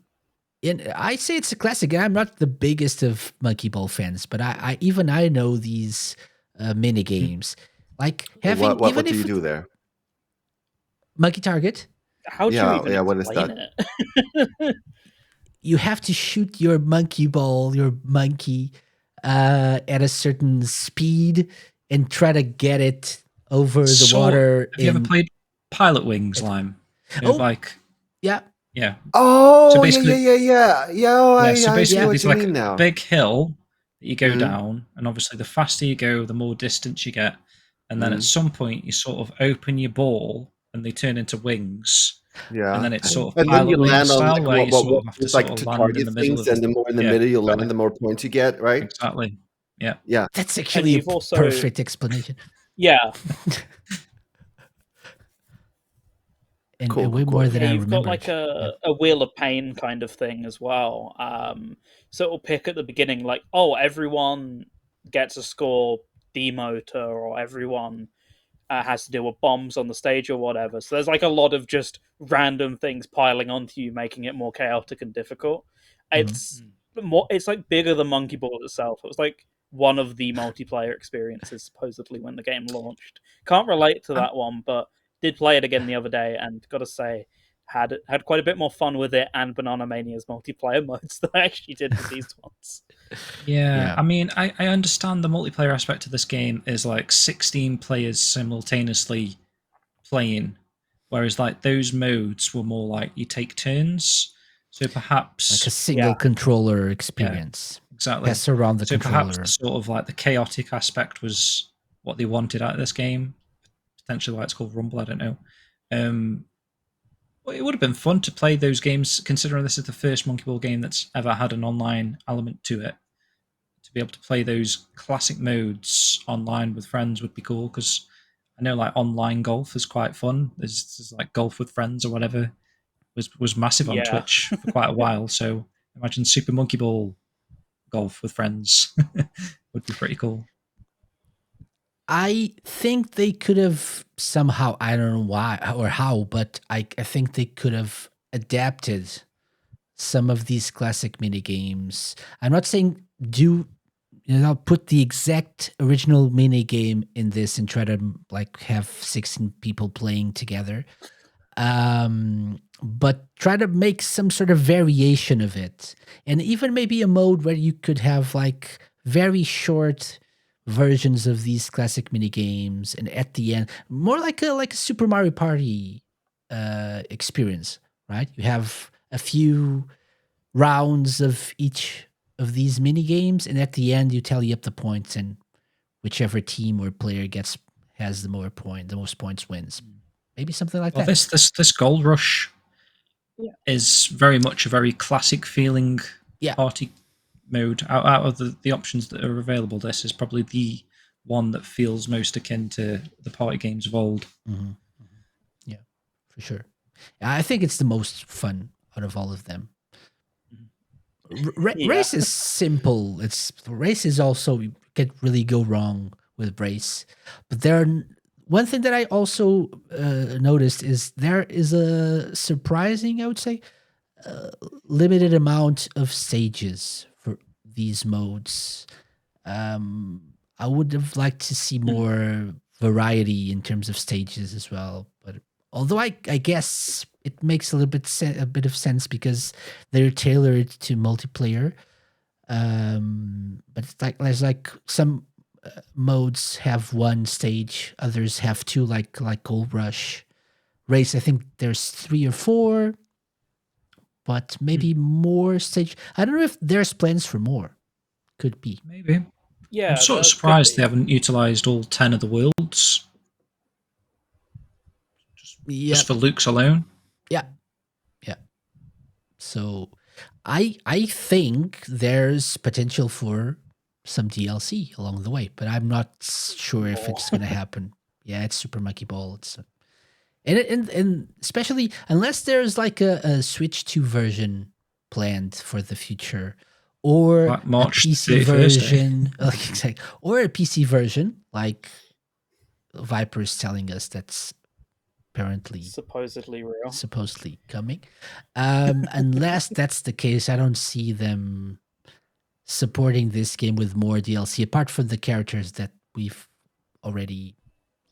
And I say it's a classic. And I'm not the biggest of Monkey Ball fans, but I know these mini games. Like having What do you do there? Monkey Target. How do you even what is explain it? You have to shoot your monkey ball, your monkey, at a certain speed and try to get it over the water. Have you ever played Pilot Wings, Lime? You know, Yeah. Oh, So basically- yeah. I So see basically, what it's you like mean a now. big hill that you go down, and obviously, the faster you go, the more distance you get. And then at some point, you sort of open your ball, and they turn into wings. Yeah, And then it's sort of and then Pilot you Wings land on style, like, where you what, sort of have to it's sort like of to land in target the middle things, of and the more in the middle you land, exactly. the more points you get, right? Exactly. Yeah. Yeah. That's actually a you've also- perfect explanation. Yeah. And Cool, way cool. more than I You've got remembered. like a wheel of pain kind of thing as well. So it'll pick at the beginning like, oh, everyone gets a score demoter, or everyone has to deal with bombs on the stage or whatever. So there's like a lot of just random things piling onto you, making it more chaotic and difficult. It's like bigger than Monkey Ball itself. It was like one of the multiplayer experiences supposedly when the game launched. Can't relate to that one, but did play it again the other day, and gotta say, had quite a bit more fun with it and Banana Mania's multiplayer modes than I actually did with these ones. Yeah, I mean, I understand the multiplayer aspect of this game is like 16 players simultaneously playing, whereas like those modes were more like you take turns. So perhaps like a single controller experience. exactly. Pass around the So controller. perhaps sort of like the chaotic aspect was what they wanted out of this game. Potentially why it's called Rumble, I don't know. Well, it would have been fun to play those games, considering this is the first Monkey Ball game that's ever had an online element to it. To be able to play those classic modes online with friends would be cool, because I know like online golf is quite fun. There's like golf with friends or whatever was massive on Twitch for quite a while. So imagine Super Monkey Ball golf with friends would be pretty cool. I think they could have somehow, I don't know why or how, but I think they could have adapted some of these classic mini games. I'm not saying put the exact original mini game in this and try to like have 16 people playing together. But try to make some sort of variation of it, and even maybe a mode where you could have like very short versions of these classic mini games, and at the end, more like a Super Mario Party experience, right? You have a few rounds of each of these mini games, and at the end you tally up the points, and whichever team or player has the most points wins. Maybe something like Well, that. this Gold Rush Yeah. is very much a very classic feeling Yeah. party mode. Out of the options that are available, this is probably the one that feels most akin to the party games of old. Mm-hmm. Yeah, for sure. I think it's the most fun out of all of them. Race is simple. Race is also, you can really go wrong with race, but one thing that I also noticed is there is a surprising, I would say, limited amount of stages for these modes. I would have liked to see more variety in terms of stages as well, but although I guess it makes a bit of sense because they're tailored to multiplayer. But it's like there's like some modes have one stage, others have two, like Gold Rush. Race, I think there's 3 or 4, but maybe more stage. I don't know if there's plans for more. Could be. Maybe. Yeah, I'm sort of surprised they haven't utilized all 10 of the worlds. Just for Luke's alone. Yeah. So I think there's potential for some DLC along the way, but I'm not sure if it's going to happen. Yeah, it's Super Monkey Ball. It's and especially unless there's like a Switch 2 version planned for the future, or March a PC 31st, version, or a PC version like Viper is telling us that's apparently supposedly coming. Unless that's the case, I don't see them supporting this game with more DLC apart from the characters that we've already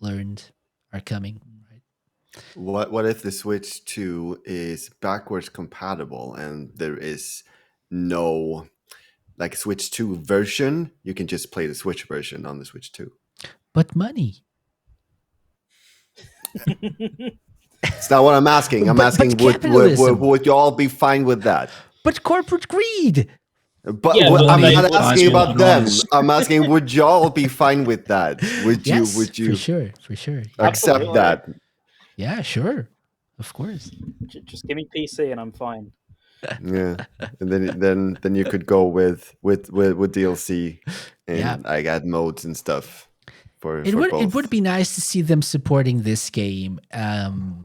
learned are coming. Right? What if the Switch 2 is backwards compatible and there is no like Switch 2 version? You can just play the Switch version on the Switch 2. But money. It's not what I'm asking. I'm asking would you all be fine with that? But corporate greed. But I'm not asking about them. I'm asking, would y'all be fine with that? Would you for sure accept that? Yeah, sure. Of course. Just give me PC and I'm fine. Yeah. And then you could go with DLC and I got modes and stuff. It would be nice to see them supporting this game. And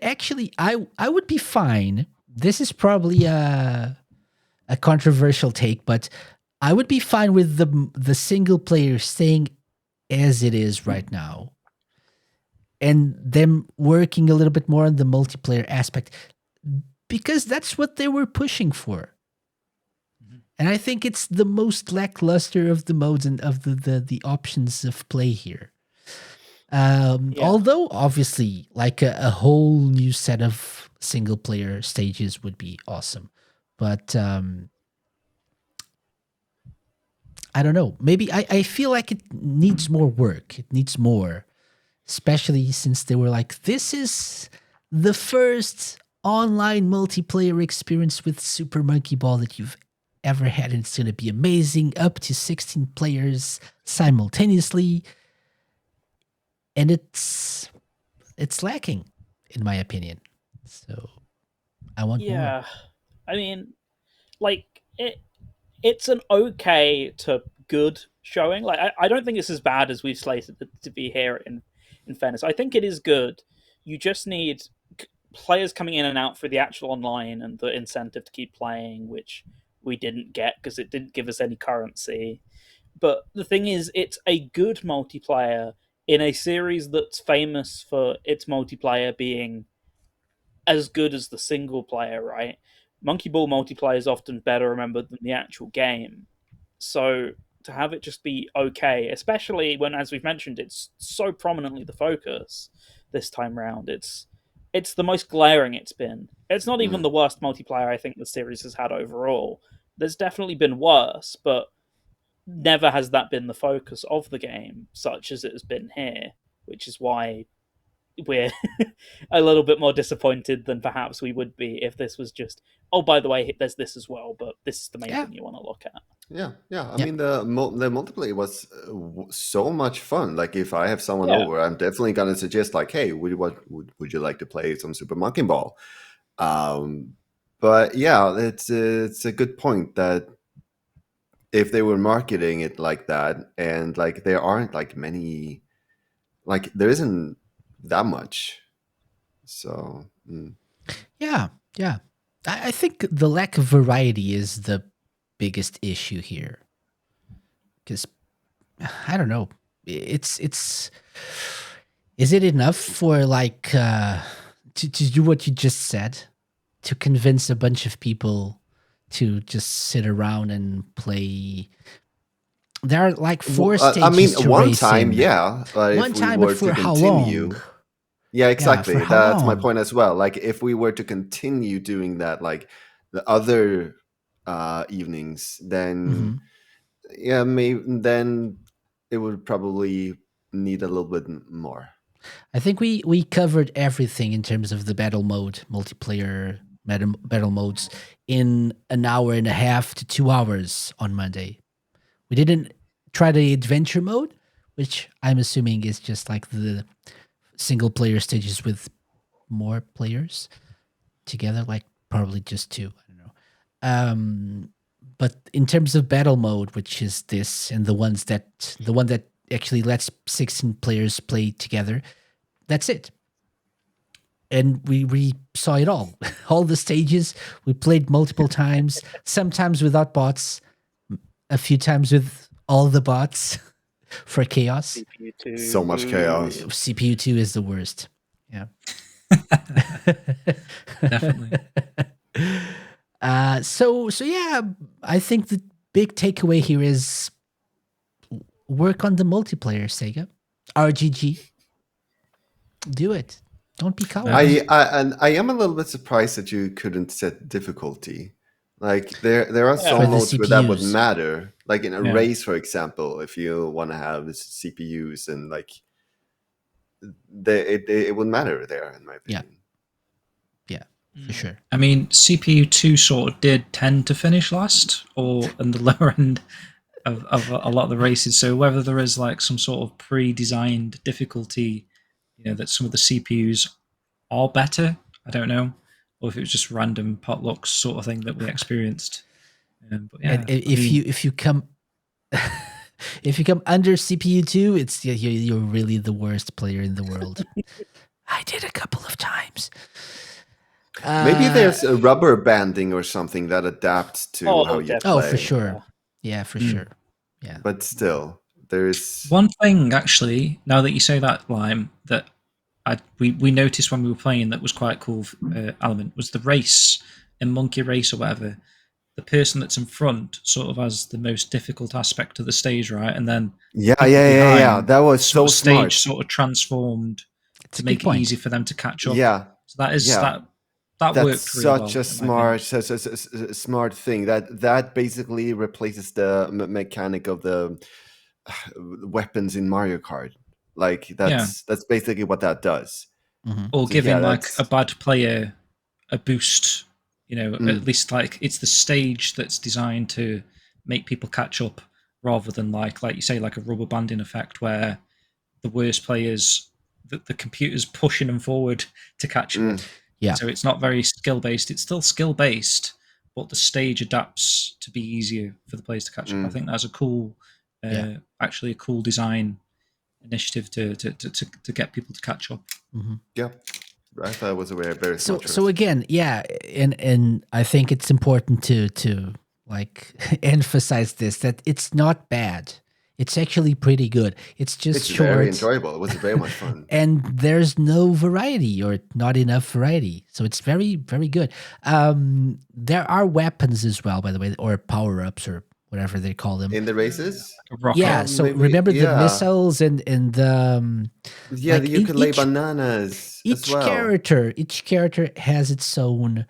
actually I would be fine. This is probably a controversial take, but I would be fine with the single player staying as it is right now, and them working a little bit more on the multiplayer aspect, because that's what they were pushing for. And I think it's the most lackluster of the modes and of the options of play here. Although obviously like a whole new set of single player stages would be awesome. But I don't know. Maybe I feel like it needs more work. It needs more. Especially since they were like, this is the first online multiplayer experience with Super Monkey Ball that you've ever had, and it's going to be amazing, up to 16 players simultaneously. And it's lacking, in my opinion. So I want more. I mean, like it's an okay to good showing. Like I don't think it's as bad as we've slated it to be here. In fairness, I think it is good. You just need players coming in and out for the actual online and the incentive to keep playing, which we didn't get because it didn't give us any currency. But the thing is, it's a good multiplayer in a series that's famous for its multiplayer being as good as the single player, right? Monkey Ball multiplayer is often better remembered than the actual game. So to have it just be okay, especially when, as we've mentioned, it's so prominently the focus this time round. It's the most glaring it's been. It's not even the worst multiplayer I think the series has had overall. There's definitely been worse, but never has that been the focus of the game, such as it has been here, which is why we're a little bit more disappointed than perhaps we would be if this was just, oh, by the way, there's this as well, but this is the main thing you want to look at. Yeah. I mean, the multiplayer was so much fun. Like, if I have someone Yeah. over, I'm definitely gonna suggest, like, hey, would you like to play some Super Monkey Ball? But yeah, it's a good point that if they were marketing it like that, and like there aren't like many, like there isn't that much. So Yeah. I think the lack of variety is the biggest issue here. Because I don't know. It's is it enough for like to do what you just said? To convince a bunch of people to just sit around and play. There are like four stages. I mean, to one race time, in. yeah. But One if we time, were but for to how continue, long? yeah, exactly. for how That's my long? point as well. Like, if we were to continue doing that, like the other evenings, then yeah, maybe then it would probably need a little bit more. I think we covered everything in terms of the battle mode, multiplayer battle modes, in an hour and a half to 2 hours on Monday. We didn't try the adventure mode, which I'm assuming is just like the single player stages with more players together, like probably just 2. I don't know. But in terms of battle mode, which is this, and the one that actually lets 16 players play together, that's it. And we saw it all the stages. We played multiple times, sometimes without bots, a few times with all the bots for chaos. CPU2. So much chaos. CPU2 is the worst. Yeah. Definitely. So yeah, I think the big takeaway here is work on the multiplayer, Sega. RGG. Do it. Don't be cowards. I am a little bit surprised that you couldn't set difficulty. Like, there are For some the modes where that would CPUs. matter. Like in a Yeah. race, for example, if you want to have CPUs and like it would matter there, in my opinion. For sure. I mean, CPU2 sort of did tend to finish last, or in the lower end of a lot of the races. So whether there is like some sort of pre-designed difficulty, that some of the CPUs are better, I don't know, or if it was just random potluck sort of thing that we experienced. But yeah, And if you come if you come under CPU2, it's you're really the worst player in the world. I did a couple of times. Maybe there's a rubber banding or something that adapts to how you definitely. play. for sure. Yeah, for sure. Yeah. But still, there's one thing actually, now that you say that, Lime, that we noticed when we were playing that was quite cool element was the race in Monkey Race or whatever. The person that's in front sort of has the most difficult aspect of the stage, right? And then yeah. behind, That was sort so of smart. stage sort of transformed It's a to good make it point. easy for them to catch up. Yeah, So that is yeah. that That's worked really well. such a smart thing. That basically replaces the mechanic of the weapons in Mario Kart. Like that's basically what that does. Or So, giving yeah, like that's- a bad player a boost. At least like it's the stage that's designed to make people catch up, rather than like you say, like a rubber banding effect where the worst players, the computer's pushing them forward to catch up. Yeah. So it's not very skill based. It's still skill based, but the stage adapts to be easier for the players to catch up. I think that's a cool, actually a cool design initiative to get people to catch up. Yeah, I thought it was a very smart choice. So again, yeah, and I think it's important to like emphasize this, that it's not bad. It's actually pretty good. It's just It's short. very enjoyable. It was very much fun. And there's no variety, or not enough variety. So it's very, very good. There are weapons as well, by the way, or power-ups, or whatever they call them. In the races? Rocket. Yeah, so maybe- remember the yeah. missiles and the Yeah, like you could lay each- bananas each as well. character has its own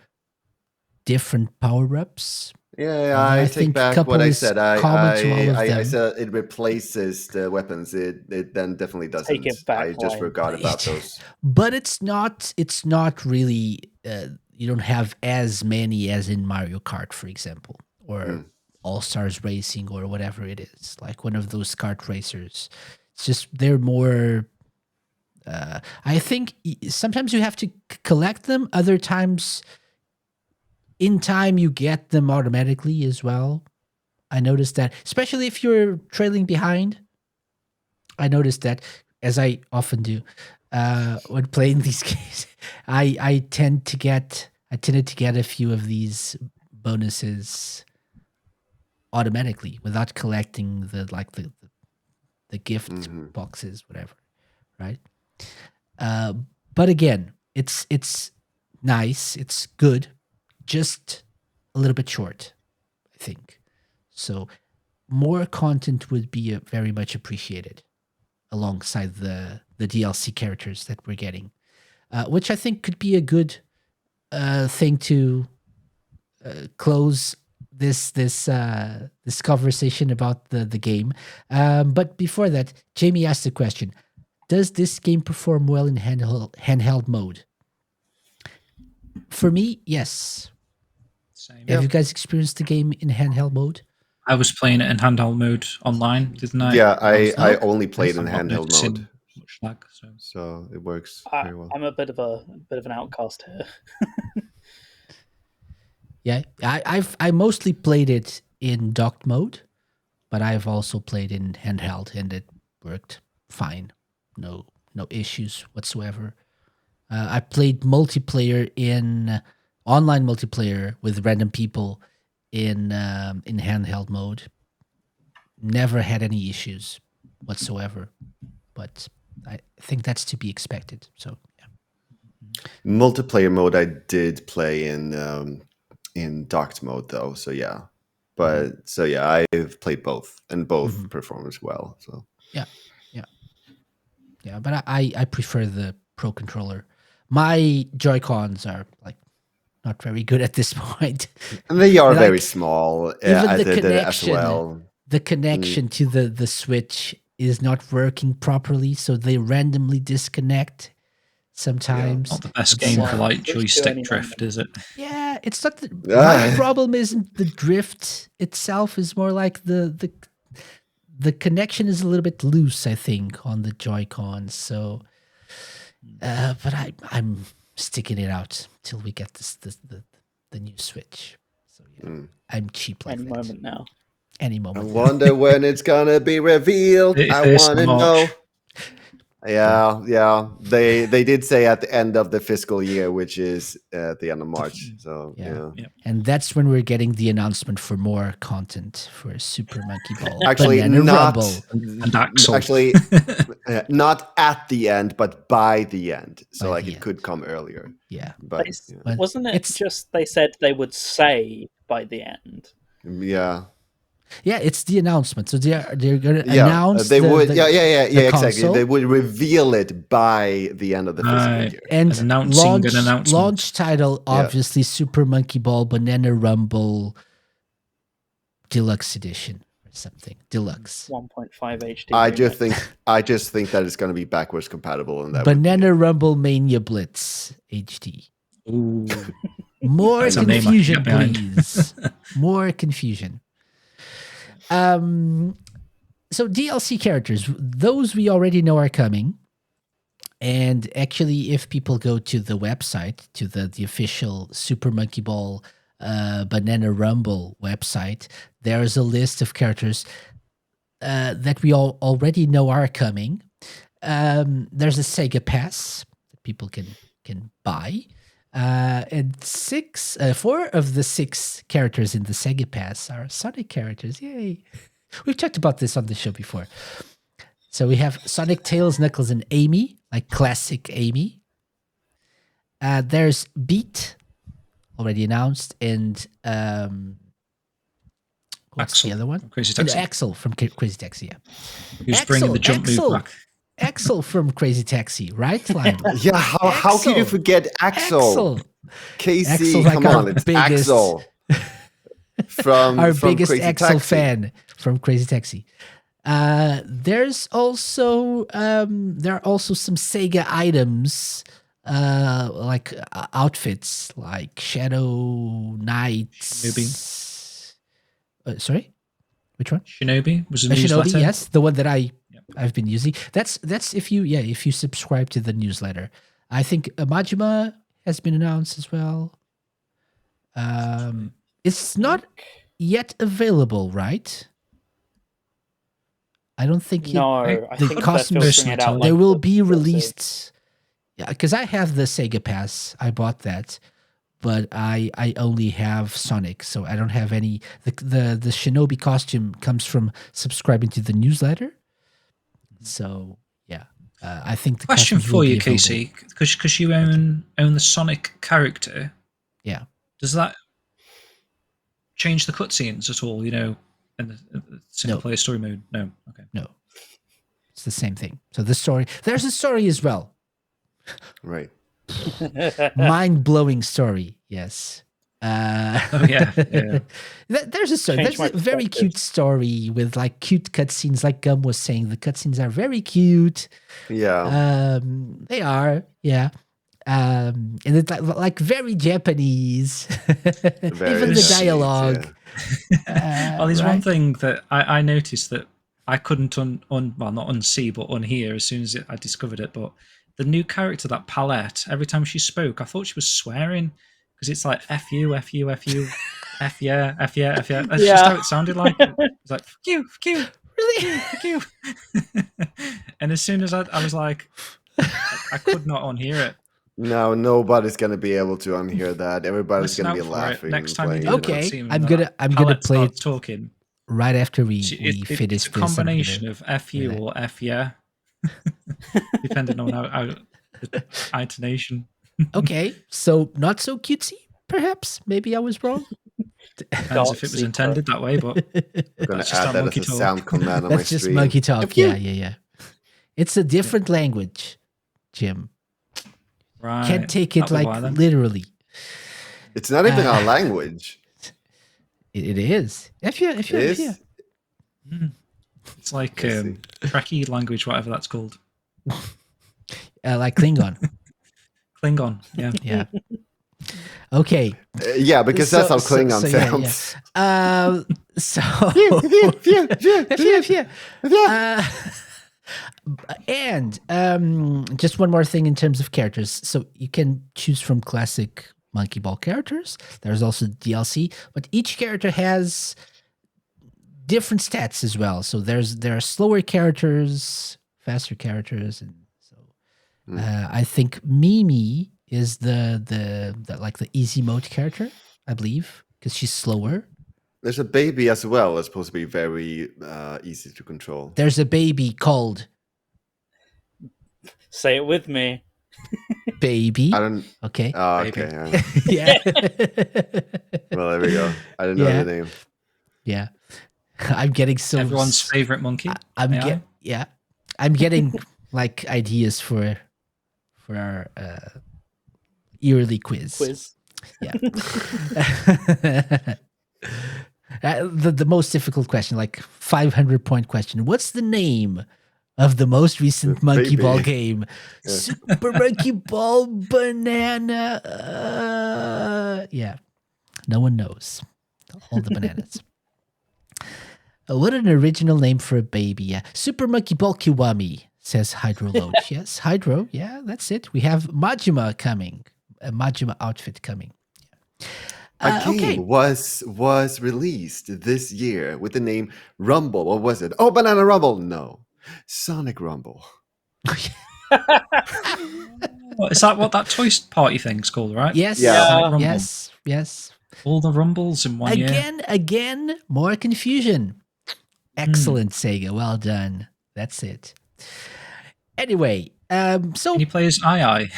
different power-ups. Yeah, Although I I take think back couple what I is said. common to all of I them. said it replaces the weapons. It then definitely doesn't. it back, I just Lion. forgot about those. But it's not really. You don't have as many as in Mario Kart, for example, or Mm. All Stars Racing, or whatever it is, like one of those kart racers. It's just they're more. I think sometimes you have to collect them. Other times, in time, you get them automatically as well. I noticed that, especially if you're trailing behind. I noticed that, as I often do, when playing these games. I tended to get a few of these bonuses automatically without collecting the gift Mhm. boxes, whatever, right? But again, it's nice, it's good, just a little bit short, I think. So more content would be very much appreciated alongside the DLC characters that we're getting, which I think could be a good thing to close this conversation about the game. But before that, Jamie asked the question: does this game perform well in handheld mode? For me, yes. Same. Have you guys experienced the game in handheld mode? I was playing it in handheld mode online, didn't I? Yeah, I Oh, only played in I'm not handheld noticing mode, much lag. So so it works very well. I'm a bit of an outcast here. Yeah, I mostly played it in docked mode, but I've also played in handheld, and it worked fine. No issues whatsoever. I played multiplayer in online multiplayer with random people in handheld mode. Never had any issues whatsoever, but I think that's to be expected. So yeah. Multiplayer mode I did play in docked mode though, so yeah. But so yeah, I've played both, and both perform as well. So Yeah, but I prefer the Pro controller. My Joy-Cons are like not very good at this point. and they are Like, very small even as the as connection, well. the connection to the Switch is not working properly, so they randomly disconnect sometimes. not the best It's game like- for like Switch to joystick any drift, is it? Yeah, it's not. My problem isn't the drift itself. Is more like the connection is a little bit loose, I think, on the Joy-Cons. So, but I'm sticking it out till we get the new Switch. So yeah, I'm cheap like Any that. moment now. Any I moment. wonder when it's gonna be revealed. I 31st want to of know. March. Yeah. They did say at the end of the fiscal year, which is at the end of March. So Yeah. yeah. And that's when we're getting the announcement for more content for Super Monkey Ball. Actually, Banana not Rumble. And Axel. actually not at the end, but by the end. So By like the it end. could come earlier. Yeah. But But Wasn't it it's- just they said they would say by the end? yeah. Yeah, it's the announcement. So they're gonna Yeah, announce they would. the Exactly. console. They would reveal it by the end of the fiscal Right. year. And Announcing an announcement. launch title, Yeah. obviously Super Monkey Ball Banana Rumble Deluxe Edition or something. Deluxe. 1.5 HD. I remake. just think that it's going to be backwards compatible, and that Banana Rumble Mania Blitz HD. Ooh. More That's a name I can confusion, get behind. please. More confusion. So DLC characters, those we already know are coming. And actually, if people go to the website, to the official Super Monkey Ball Banana Rumble website, there is a list of characters that we all already know are coming. There's a Sega Pass that people can buy. And 4 of the 6 characters in the Sega Pass are Sonic characters. Yay. We've talked about this on the show before. So we have Sonic, Tails, Knuckles, and Amy, like classic Amy. There's Beat, already announced, and what's Axel the other one? from Crazy And Taxi. Axel from Crazy Taxi, yeah. Who's bringing the jump move back? Axel from Crazy Taxi, right, Lime? Yeah, how can you Axel. forget Axel? Casey, Axel's like come our on, it's biggest- Axel. from Our from biggest Crazy Axel Taxi. fan from Crazy Taxi. There's also there are also some Sega items, like outfits, like Shadow Knights. Sorry, which one? Shinobi was a Shinobi, newsletter. yes, the one that Yep. I've been using. That's if you subscribe to the newsletter. I think Majima has been announced as well. It's not yet available, right? I don't think No, I I the think they're costumes- filtering it out. they like will the be DLC. released. Yeah, because I have the Sega Pass. I bought that, but I only have Sonic, so I don't have any. The Shinobi costume comes from subscribing to the newsletter. So yeah, I think the Question costumes will for be you, available. Casey, because you own the Sonic character. Yeah. Does that change the cutscenes at all? You know, in the single player story mode? No. Okay. No, it's the same thing. So there's a story as well. Right. Mind-blowing story, yes. Oh yeah. There's a story. Changed There's my a very perspective. cute story with like cute cutscenes. Like Gum was saying, the cutscenes are very cute. Yeah. They are, yeah. And it's like very Japanese. Even the Japanese, dialogue. Well, there's one right? thing that I noticed that I couldn't well, not unsee, but unhear as soon as I discovered it. But the new character, that Palette, every time she spoke, I thought she was swearing because it's like F you, F you, F you, F yeah, F yeah, F yeah. That's just how it sounded like. It's like, fuck you, fuck you, Really? fuck you. And as soon as I was like, I could not unhear it. No, nobody's gonna be able to unhear that. Everybody's Listen gonna be out for it. laughing. Next and time you playing do the it. Okay, cutscene, I'm that gonna Palette play it starts talking. right after we It's finish a this. combination of F you that. or F yeah, depending on how the intonation. Okay, so not so cutesy, perhaps. Maybe I was wrong. Depends if it was intended that way, but I'm gonna that's just add how that as monkey a talk. sound command on my That's just stream. monkey talk. F you. Yeah. It's a different language, Jim. Right. Can't take it that'll be like why then. literally. It's not even our language. It is. If you. It is. It's like Let's see. Trekkie language, whatever that's called. Like Klingon. Klingon, yeah. Yeah. Okay. Yeah, because that's how Klingon yeah. sounds. So. And just one more thing in terms of characters. So you can choose from classic Monkey Ball characters. There's also DLC, but each character has different stats as well. So there are slower characters, faster characters, and so I think Mimi is the like the easy mode character, I believe, because she's slower. There's a baby as well that's supposed to be very easy to control. There's a baby called Say it with me. Baby. I don't. Okay. Oh, Baby. okay. Yeah. Well, there we go. I didn't know Yeah. the name. Yeah. I'm getting so Everyone's favorite monkey. I'm AI. I'm getting like ideas for our yearly quiz. Yeah. The most difficult question, like 500-point question. What's the name of the most recent The Monkey baby. Ball game? Yeah. Super Monkey Ball Banana. Yeah. No one knows. All the bananas. What an original name for a baby. Yeah. Super Monkey Ball Kiwami, says Hydro Loach. Yes, Hydro. Yeah, that's it. We have Majima coming. A Majima outfit coming. A game Okay. was released this year with the name Rumble. What was it? Oh, Banana Rumble. No, Sonic Rumble. What, is that what that Toy Party thing's called, right? Yes. Yeah. Sonic Rumble. Yes. All the rumbles in one year. Again, more confusion. Excellent, Sega. Well done. That's it. Anyway, so Can you play as II?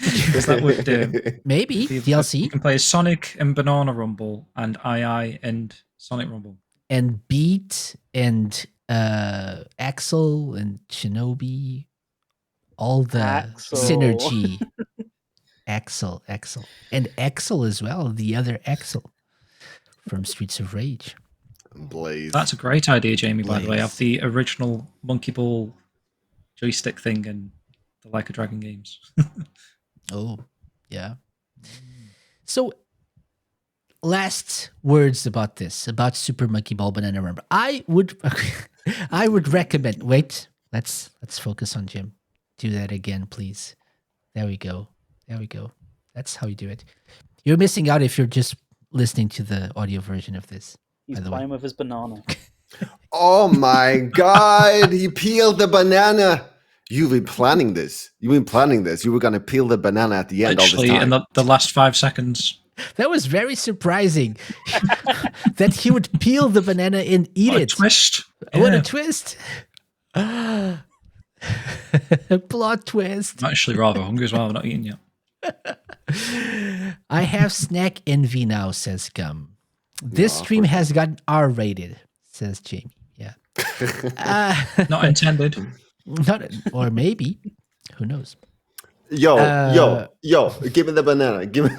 Because that would maybe be- You DLC can play as Sonic and Banana Rumble and II and Sonic Rumble. and Beat and Axel and Shinobi, all the Axel. synergy. Axel, and Axel as well. The other Axel from Streets of Rage. Blaze. That's a great idea, Jamie, by the way. Blaze. Have the original Monkey Ball joystick thing in the Like a Dragon games. Oh, yeah. So, last words about this, about Super Monkey Ball Banana Rumble. I would recommend. Wait, let's focus on Jim. Do that again, please. There we go. That's how you do it. You're missing out if you're just listening to the audio version of this. He's by the way. playing with his banana. Oh my God! He peeled the banana. You've been planning this. You were going to peel the banana at the end Literally, all this time. in the last 5 seconds. That was very surprising that he would peel the banana and eat What it. a twist. What Yeah. a twist. Plot twist. I'm actually rather hungry as well. I've not eaten yet. I have snack envy now, says Gum. This stream has gotten R-rated, says Jamie. Yeah. Not intended. Or maybe. Who knows? Yo, give me the banana. Give me.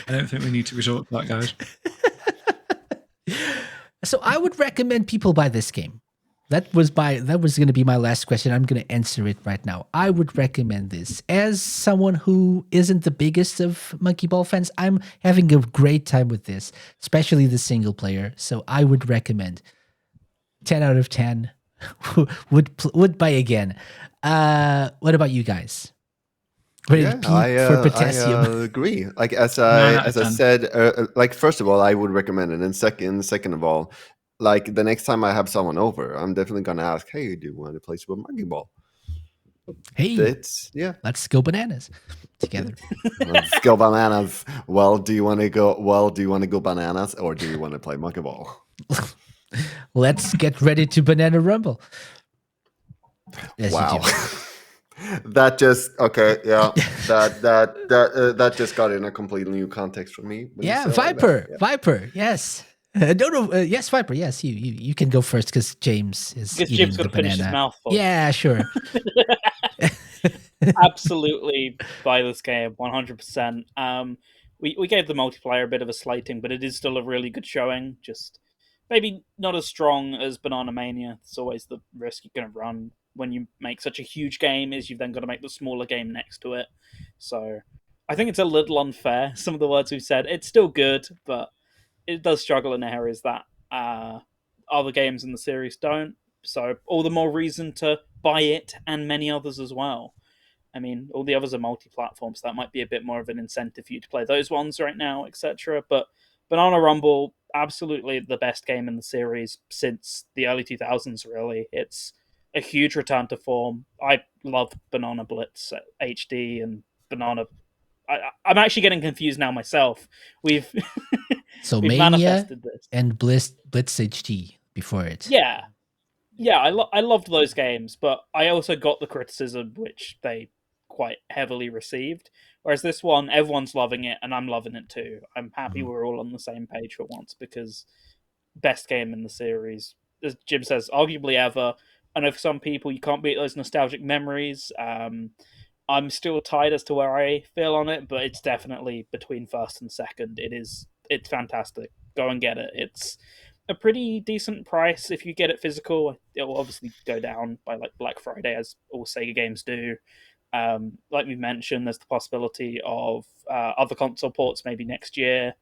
I don't think we need to resort to that, guys. So I would recommend people buy this game. That was going to be my last question. I'm going to answer it right now. I would recommend this. As someone who isn't the biggest of Monkey Ball fans, I'm having a great time with this, especially the single player. So I would recommend. 10 out of 10 would buy again. What about you guys? Rated P for potassium. I agree. Like as I said, like first of all, I would recommend it, and second of all, like the next time I have someone over, I'm definitely gonna ask, "Hey, do you want to play Super Monkey Ball?" Hey, let's go bananas together. Let's go bananas. Well, do you want to go bananas, or do you want to play Monkey Ball? Let's get ready to Banana Rumble. Yes, wow. That just that just got in a completely new context for me. Yeah, Viper. Yes. Yes, Viper. Yes, you can go first because James is eating Jim's the got to finish his banana. mouthful. Yeah, sure. Absolutely buy this game, 100%. We gave the multiplayer a bit of a slating, but it is still a really good showing. Just maybe not as strong as Banana Mania. It's always the risk you're going to run when you make such a huge game, is you've then got to make the smaller game next to it. So I think it's a little unfair, some of the words we've said. It's still good, but it does struggle in areas that other games in the series don't. So all the more reason to buy it, and many others as well. I mean, all the others are multi-platform, so that might be a bit more of an incentive for you to play those ones right now, etc. But Banana Rumble, absolutely the best game in the series since the early 2000s, really. It's a huge return to form. I love Banana Blitz HD and Banana... I'm actually getting confused now myself. We've Mania manifested this. And Blitz HD before it. Yeah. I loved those games, but I also got the criticism which they quite heavily received. Whereas this one, everyone's loving it, and I'm loving it too. I'm happy we're all on the same page for once, because best game in the series, as Jim says, arguably ever. I know for some people you can't beat those nostalgic memories. I'm still tied as to where I feel on it, but it's definitely between first and second. It's fantastic. Go and get it. It's a pretty decent price if you get it physical. It will obviously go down by like Black Friday, as all Sega games do. Like we mentioned, there's the possibility of other console ports maybe next year,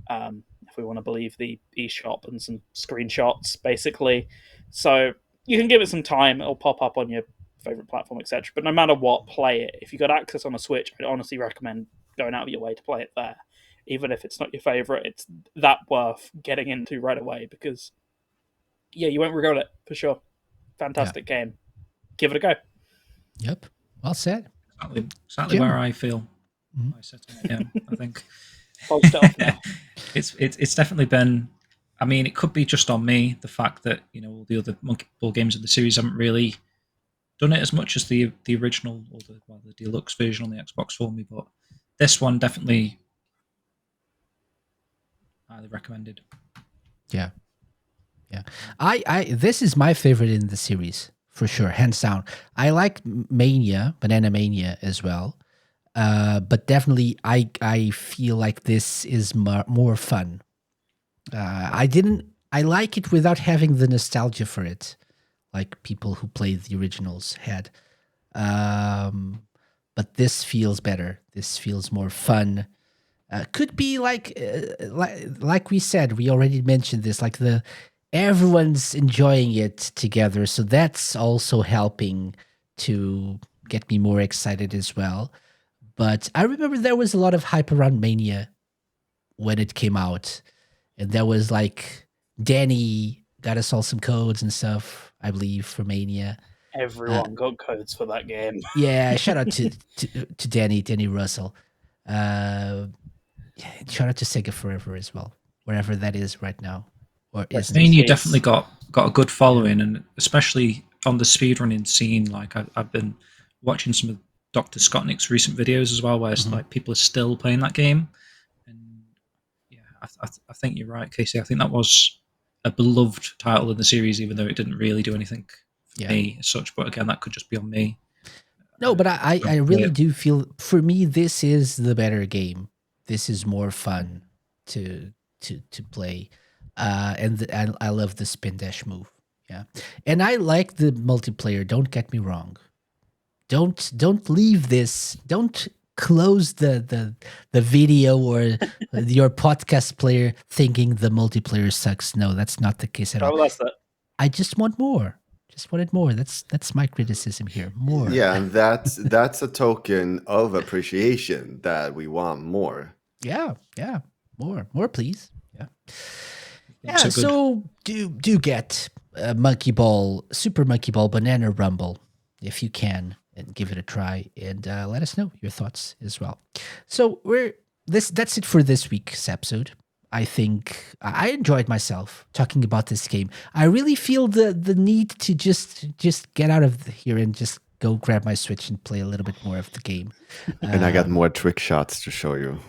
if we want to believe the eShop and some screenshots, basically. So you can give it some time. It'll pop up on your favorite platform, etc. But no matter what, play it. If you got access on a Switch, I'd honestly recommend going out of your way to play it there. Even if it's not your favorite, it's that worth getting into right away, because you won't regret it for sure. Fantastic game. Give it a go. Yep. Well said. Exactly where I feel. I set on it, I think now. It's definitely been. I mean, it could be just on me, the fact that all the other Monkey Ball games of the series haven't really done it as much as the original or the deluxe version on the Xbox for me. But this one definitely highly recommended. Yeah. I this is my favorite in the series for sure, hands down. I like Banana Mania as well. But definitely, I feel like this is more fun. I like it without having the nostalgia for it, like people who played the originals had. But this feels better. This feels more fun. Could be like we said, we already mentioned this. Like everyone's enjoying it together, so that's also helping to get me more excited as well. But I remember there was a lot of hype around Mania when it came out, and there was like Danny got us all some codes and stuff, I believe, for Mania. Everyone got codes for that game. Yeah, shout out to Danny Russell. Uh, shout out to Sega Forever as well, wherever that is right now, or Rest isn't. in Mania peace. definitely got a good following, and especially on the speedrunning scene. Like I've been watching some of Dr. Scottnick's recent videos as well, where it's like people are still playing that game. And yeah, I think you're right, Casey. I think that was a beloved title in the series, even though it didn't really do anything for me as such. But again, that could just be on me. No, but I really do feel, for me, this is the better game. This is more fun to play, and I love the spin dash move. Yeah, and I like the multiplayer. Don't get me wrong. Don't leave this. Don't close the video or your podcast player thinking the multiplayer sucks. No, that's not the case at all. Oh, that's it. I just want more. Just wanted more. That's my criticism here. More. Yeah, and that's a token of appreciation that we want more. Yeah. More, please. Yeah. Yeah. So So do get Monkey Ball, Super Monkey Ball, Banana Rumble, if you can, and give it a try, and let us know your thoughts as well. So that's it for this week's episode. I think I enjoyed myself talking about this game. I really feel the need to just get out of here and just go grab my Switch and play a little bit more of the game. And I got more trick shots to show you.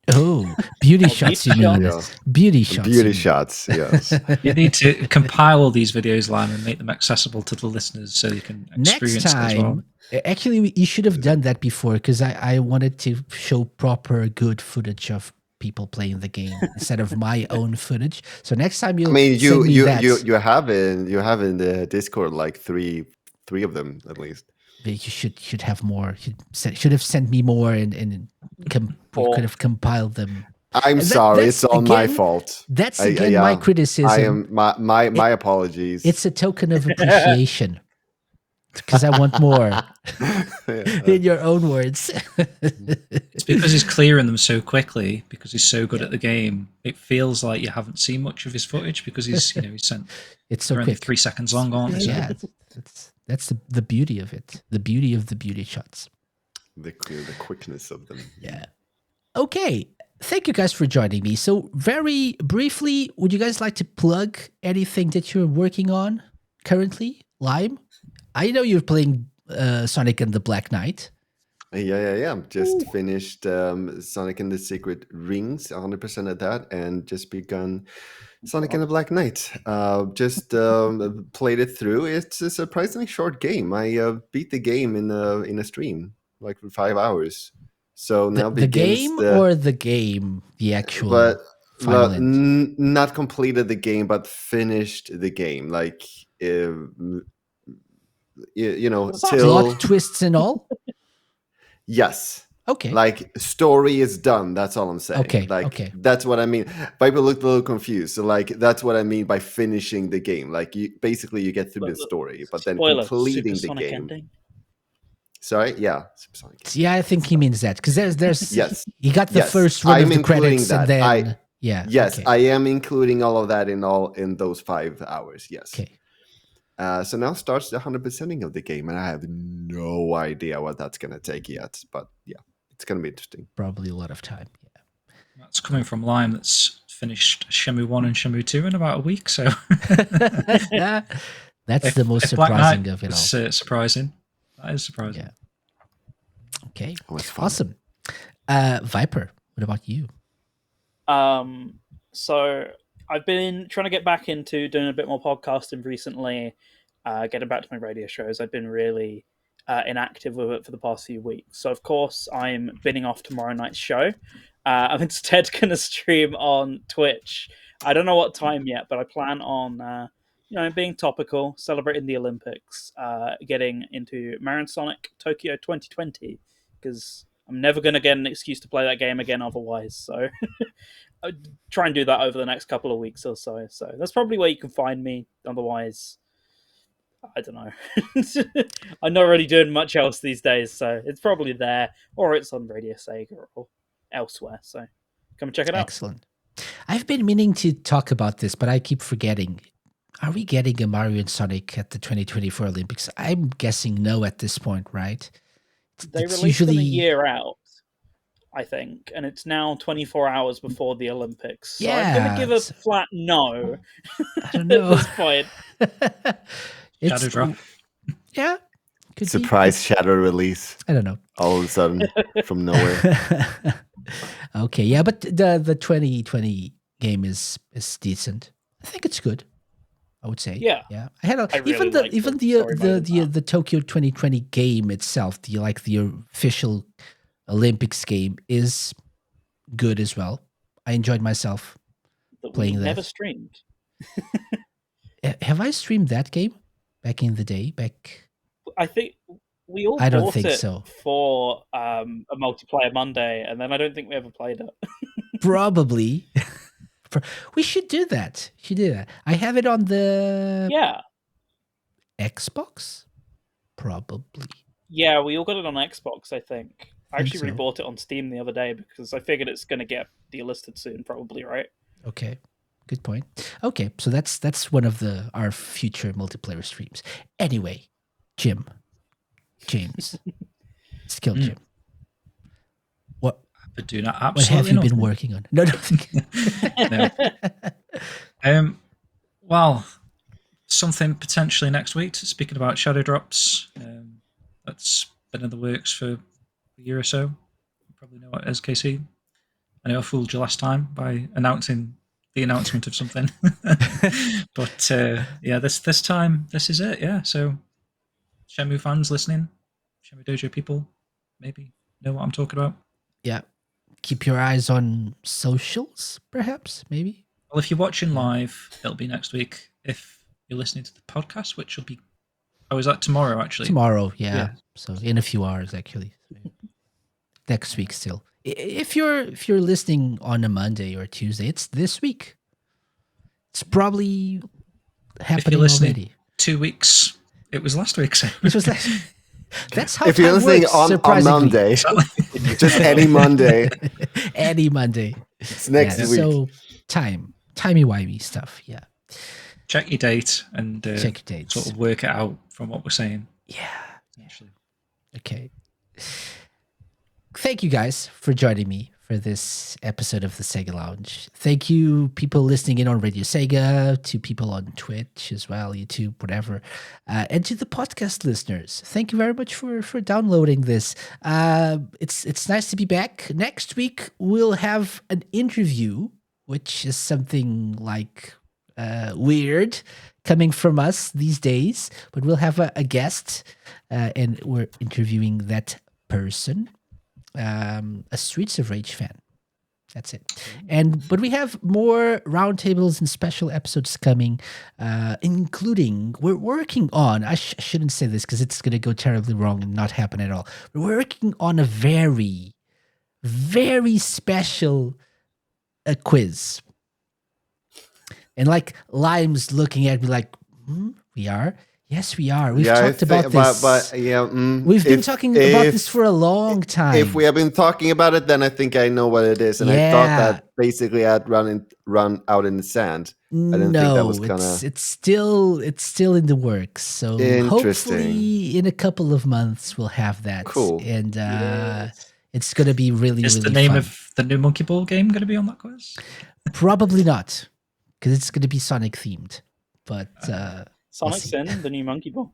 Oh, beauty shots, you mean? Yeah. Beauty shots. Beauty shots, yes. you need to compile all these videos, Lime, and make them accessible to the listeners so you can experience Next it as well. time, actually, you should have done that before, because I wanted to show proper good footage of people playing the game instead of my own footage. So next time I mean, send me that. you have in the Discord like three of them at least. But you should have more. Should have sent me more, and we could have compiled them. I'm sorry, it's all my fault. That's again my criticism. I am my apologies. It's a token of appreciation because I want more. In your own words. It's because he's clearing them so quickly, because he's so good at the game. It feels like you haven't seen much of his footage because he's sent. It's so they're only quick. 3 seconds long, aren't they? Yeah, that's the beauty of it. The beauty of the beauty shots. The quickness of them. Yeah. Okay. Thank you guys for joining me. So very briefly, would you guys like to plug anything that you're working on currently? Lime? I know you're playing Sonic and the Black Knight. Yeah. Just finished Sonic and the Secret Rings, 100% of that, and just begun Sonic and the Black Knight. Just played it through. It's a surprisingly short game. I beat the game in a stream, like for 5 hours. So now the game or the game, the actual final end? Not completed the game, but finished the game. Like plot twists and all. Yes. Okay. Like story is done. That's all I'm saying. Okay. Like that's what I mean. People looked a little confused. So like that's what I mean by finishing the game. Like you get through the story, but then completing the Sonic game. ending. Sorry, yeah. Yeah, I think he means that because there's yes. He got the first run of the credits and then Yes, I am including all of that in those 5 hours. Yes. Okay. So now starts the 100%ing of the game, and I have no idea what that's going to take yet. But yeah, it's going to be interesting. Probably a lot of time. Yeah. That's coming from Lime that's finished Shenmue 1 and Shenmue 2 in about a week. So that's the most surprising of it all. Surprising. That is surprising. Yeah. Okay. Awesome. Viper, what about you? So I've been trying to get back into doing a bit more podcasting recently, getting back to my radio shows. I've been really inactive with it for the past few weeks. So of course I'm binning off tomorrow night's show. I'm instead going to stream on Twitch. I don't know what time yet, but I plan on being topical, celebrating the Olympics, getting into Mario Sonic Tokyo 2020, because I'm never going to get an excuse to play that game again otherwise. So I'll try and do that over the next couple of weeks or so. So that's probably where you can find me. Otherwise, I don't know. I'm not really doing much else these days, so it's probably there, or it's on Radio Sega or elsewhere. So come and check it out. Excellent. I've been meaning to talk about this, but I keep forgetting. Are we getting a Mario and Sonic at the 2024 Olympics? I'm guessing no at this point, right? They released them a year out, I think, and it's now 24 hours before the Olympics. So I'm going to give a flat no. I don't know. At this point. Shadow drop. Yeah. Surprise shadow release. I don't know. All of a sudden, from nowhere. Okay, yeah, but the 2020 game is decent. I think it's good. I would say. Yeah. I had the Tokyo 2020 game itself, the official Olympics game, is good as well. I enjoyed myself playing that. Never streamed. Have I streamed that game back in the day? I think we all. I don't think so. For a multiplayer Monday, and then I don't think we ever played it. Probably. We should do that. I have it on the Xbox. Probably. Yeah, we all got it on Xbox, I think. I actually rebought it on Steam the other day because I figured it's going to get delisted soon, probably, right? Okay. Good point. Okay, so that's one of our future multiplayer streams. Anyway, James, SkillJim. What have you been working on? No. Well, something potentially next week. Speaking about shadow drops, that's been in the works for a year or so. You probably know what SKC. I know I fooled you last time by announcing the announcement of something, but this time this is it. Yeah, so Shenmue fans listening, Shenmue Dojo people, maybe know what I'm talking about. Yeah, keep your eyes on socials, perhaps, maybe. Well, if you're watching live, it'll be next week. If you're listening to the podcast, which will be, is that tomorrow actually? Tomorrow, yeah. So in a few hours, actually. Next week still. If you're listening on a Monday or Tuesday, it's this week. It's probably happening if you're listening already. 2 weeks. It was last week. So. It was last. That's how. If you're listening on Monday, just any Monday. Any Monday. It's next week. So timey-wimey stuff. Yeah. Check your date and check your dates. Sort of work it out from what we're saying. Yeah. Actually. Okay. Thank you guys for joining me for this episode of the SEGA Lounge. Thank you, people listening in on Radio Sega, to people on Twitch as well, YouTube, whatever, and to the podcast listeners. Thank you very much for downloading this. It's nice to be back. Next week, we'll have an interview, which is something like weird coming from us these days, but we'll have a guest, and we're interviewing that person. A Streets of Rage fan. That's it. But we have more roundtables and special episodes coming, including we're working on. I shouldn't say this because it's going to go terribly wrong and not happen at all. We're working on a very, very special quiz. And like Lime's looking at me like, we are. Yes, we are. We've talked about this. We've been talking about this for a long time. If we have been talking about it, then I think I know what it is. And I thought that basically I'd run out in the sand. I didn't think that was kind of. It's still in the works. So hopefully in a couple of months we'll have that. Cool. And it's going to be really, is really the name fun. of the new Monkey Ball game going to be on that quiz? Probably not, because it's going to be Sonic themed. But. Sonic Sin, the new Monkey Ball.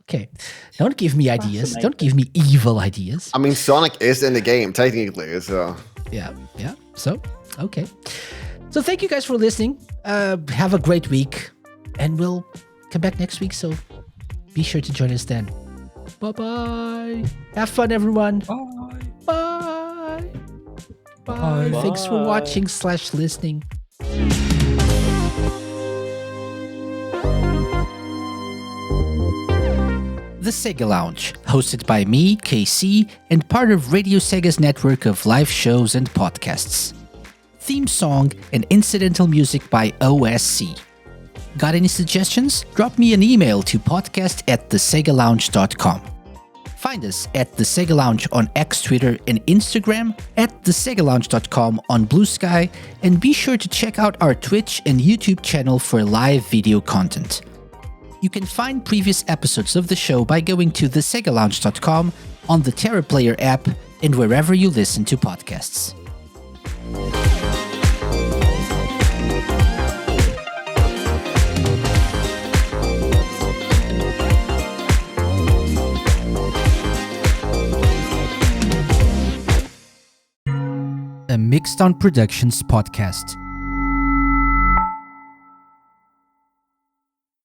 Okay. Don't give me ideas. Don't give me evil ideas. I mean, Sonic is in the game, technically, so... Yeah. So, okay. So thank you guys for listening. Have a great week. And we'll come back next week, so Be sure to join us then. Bye-bye. Have fun, everyone. Bye. Bye. Bye. Bye. Thanks for Bye. watching/listening. The SEGA Lounge, hosted by me, KC, and part of Radio Sega's network of live shows and podcasts. Theme song and incidental music by OSC. Got any suggestions? Drop me an email to podcast@thesegalounge.com. Find us at The SEGA Lounge on X, Twitter, and Instagram, at thesegalounge.com on Blue Sky, and be sure to check out our Twitch and YouTube channel for live video content. You can find previous episodes of the show by going to thesegalounge.com, on the Terra Player app, and wherever you listen to podcasts. A Mixed On Productions podcast.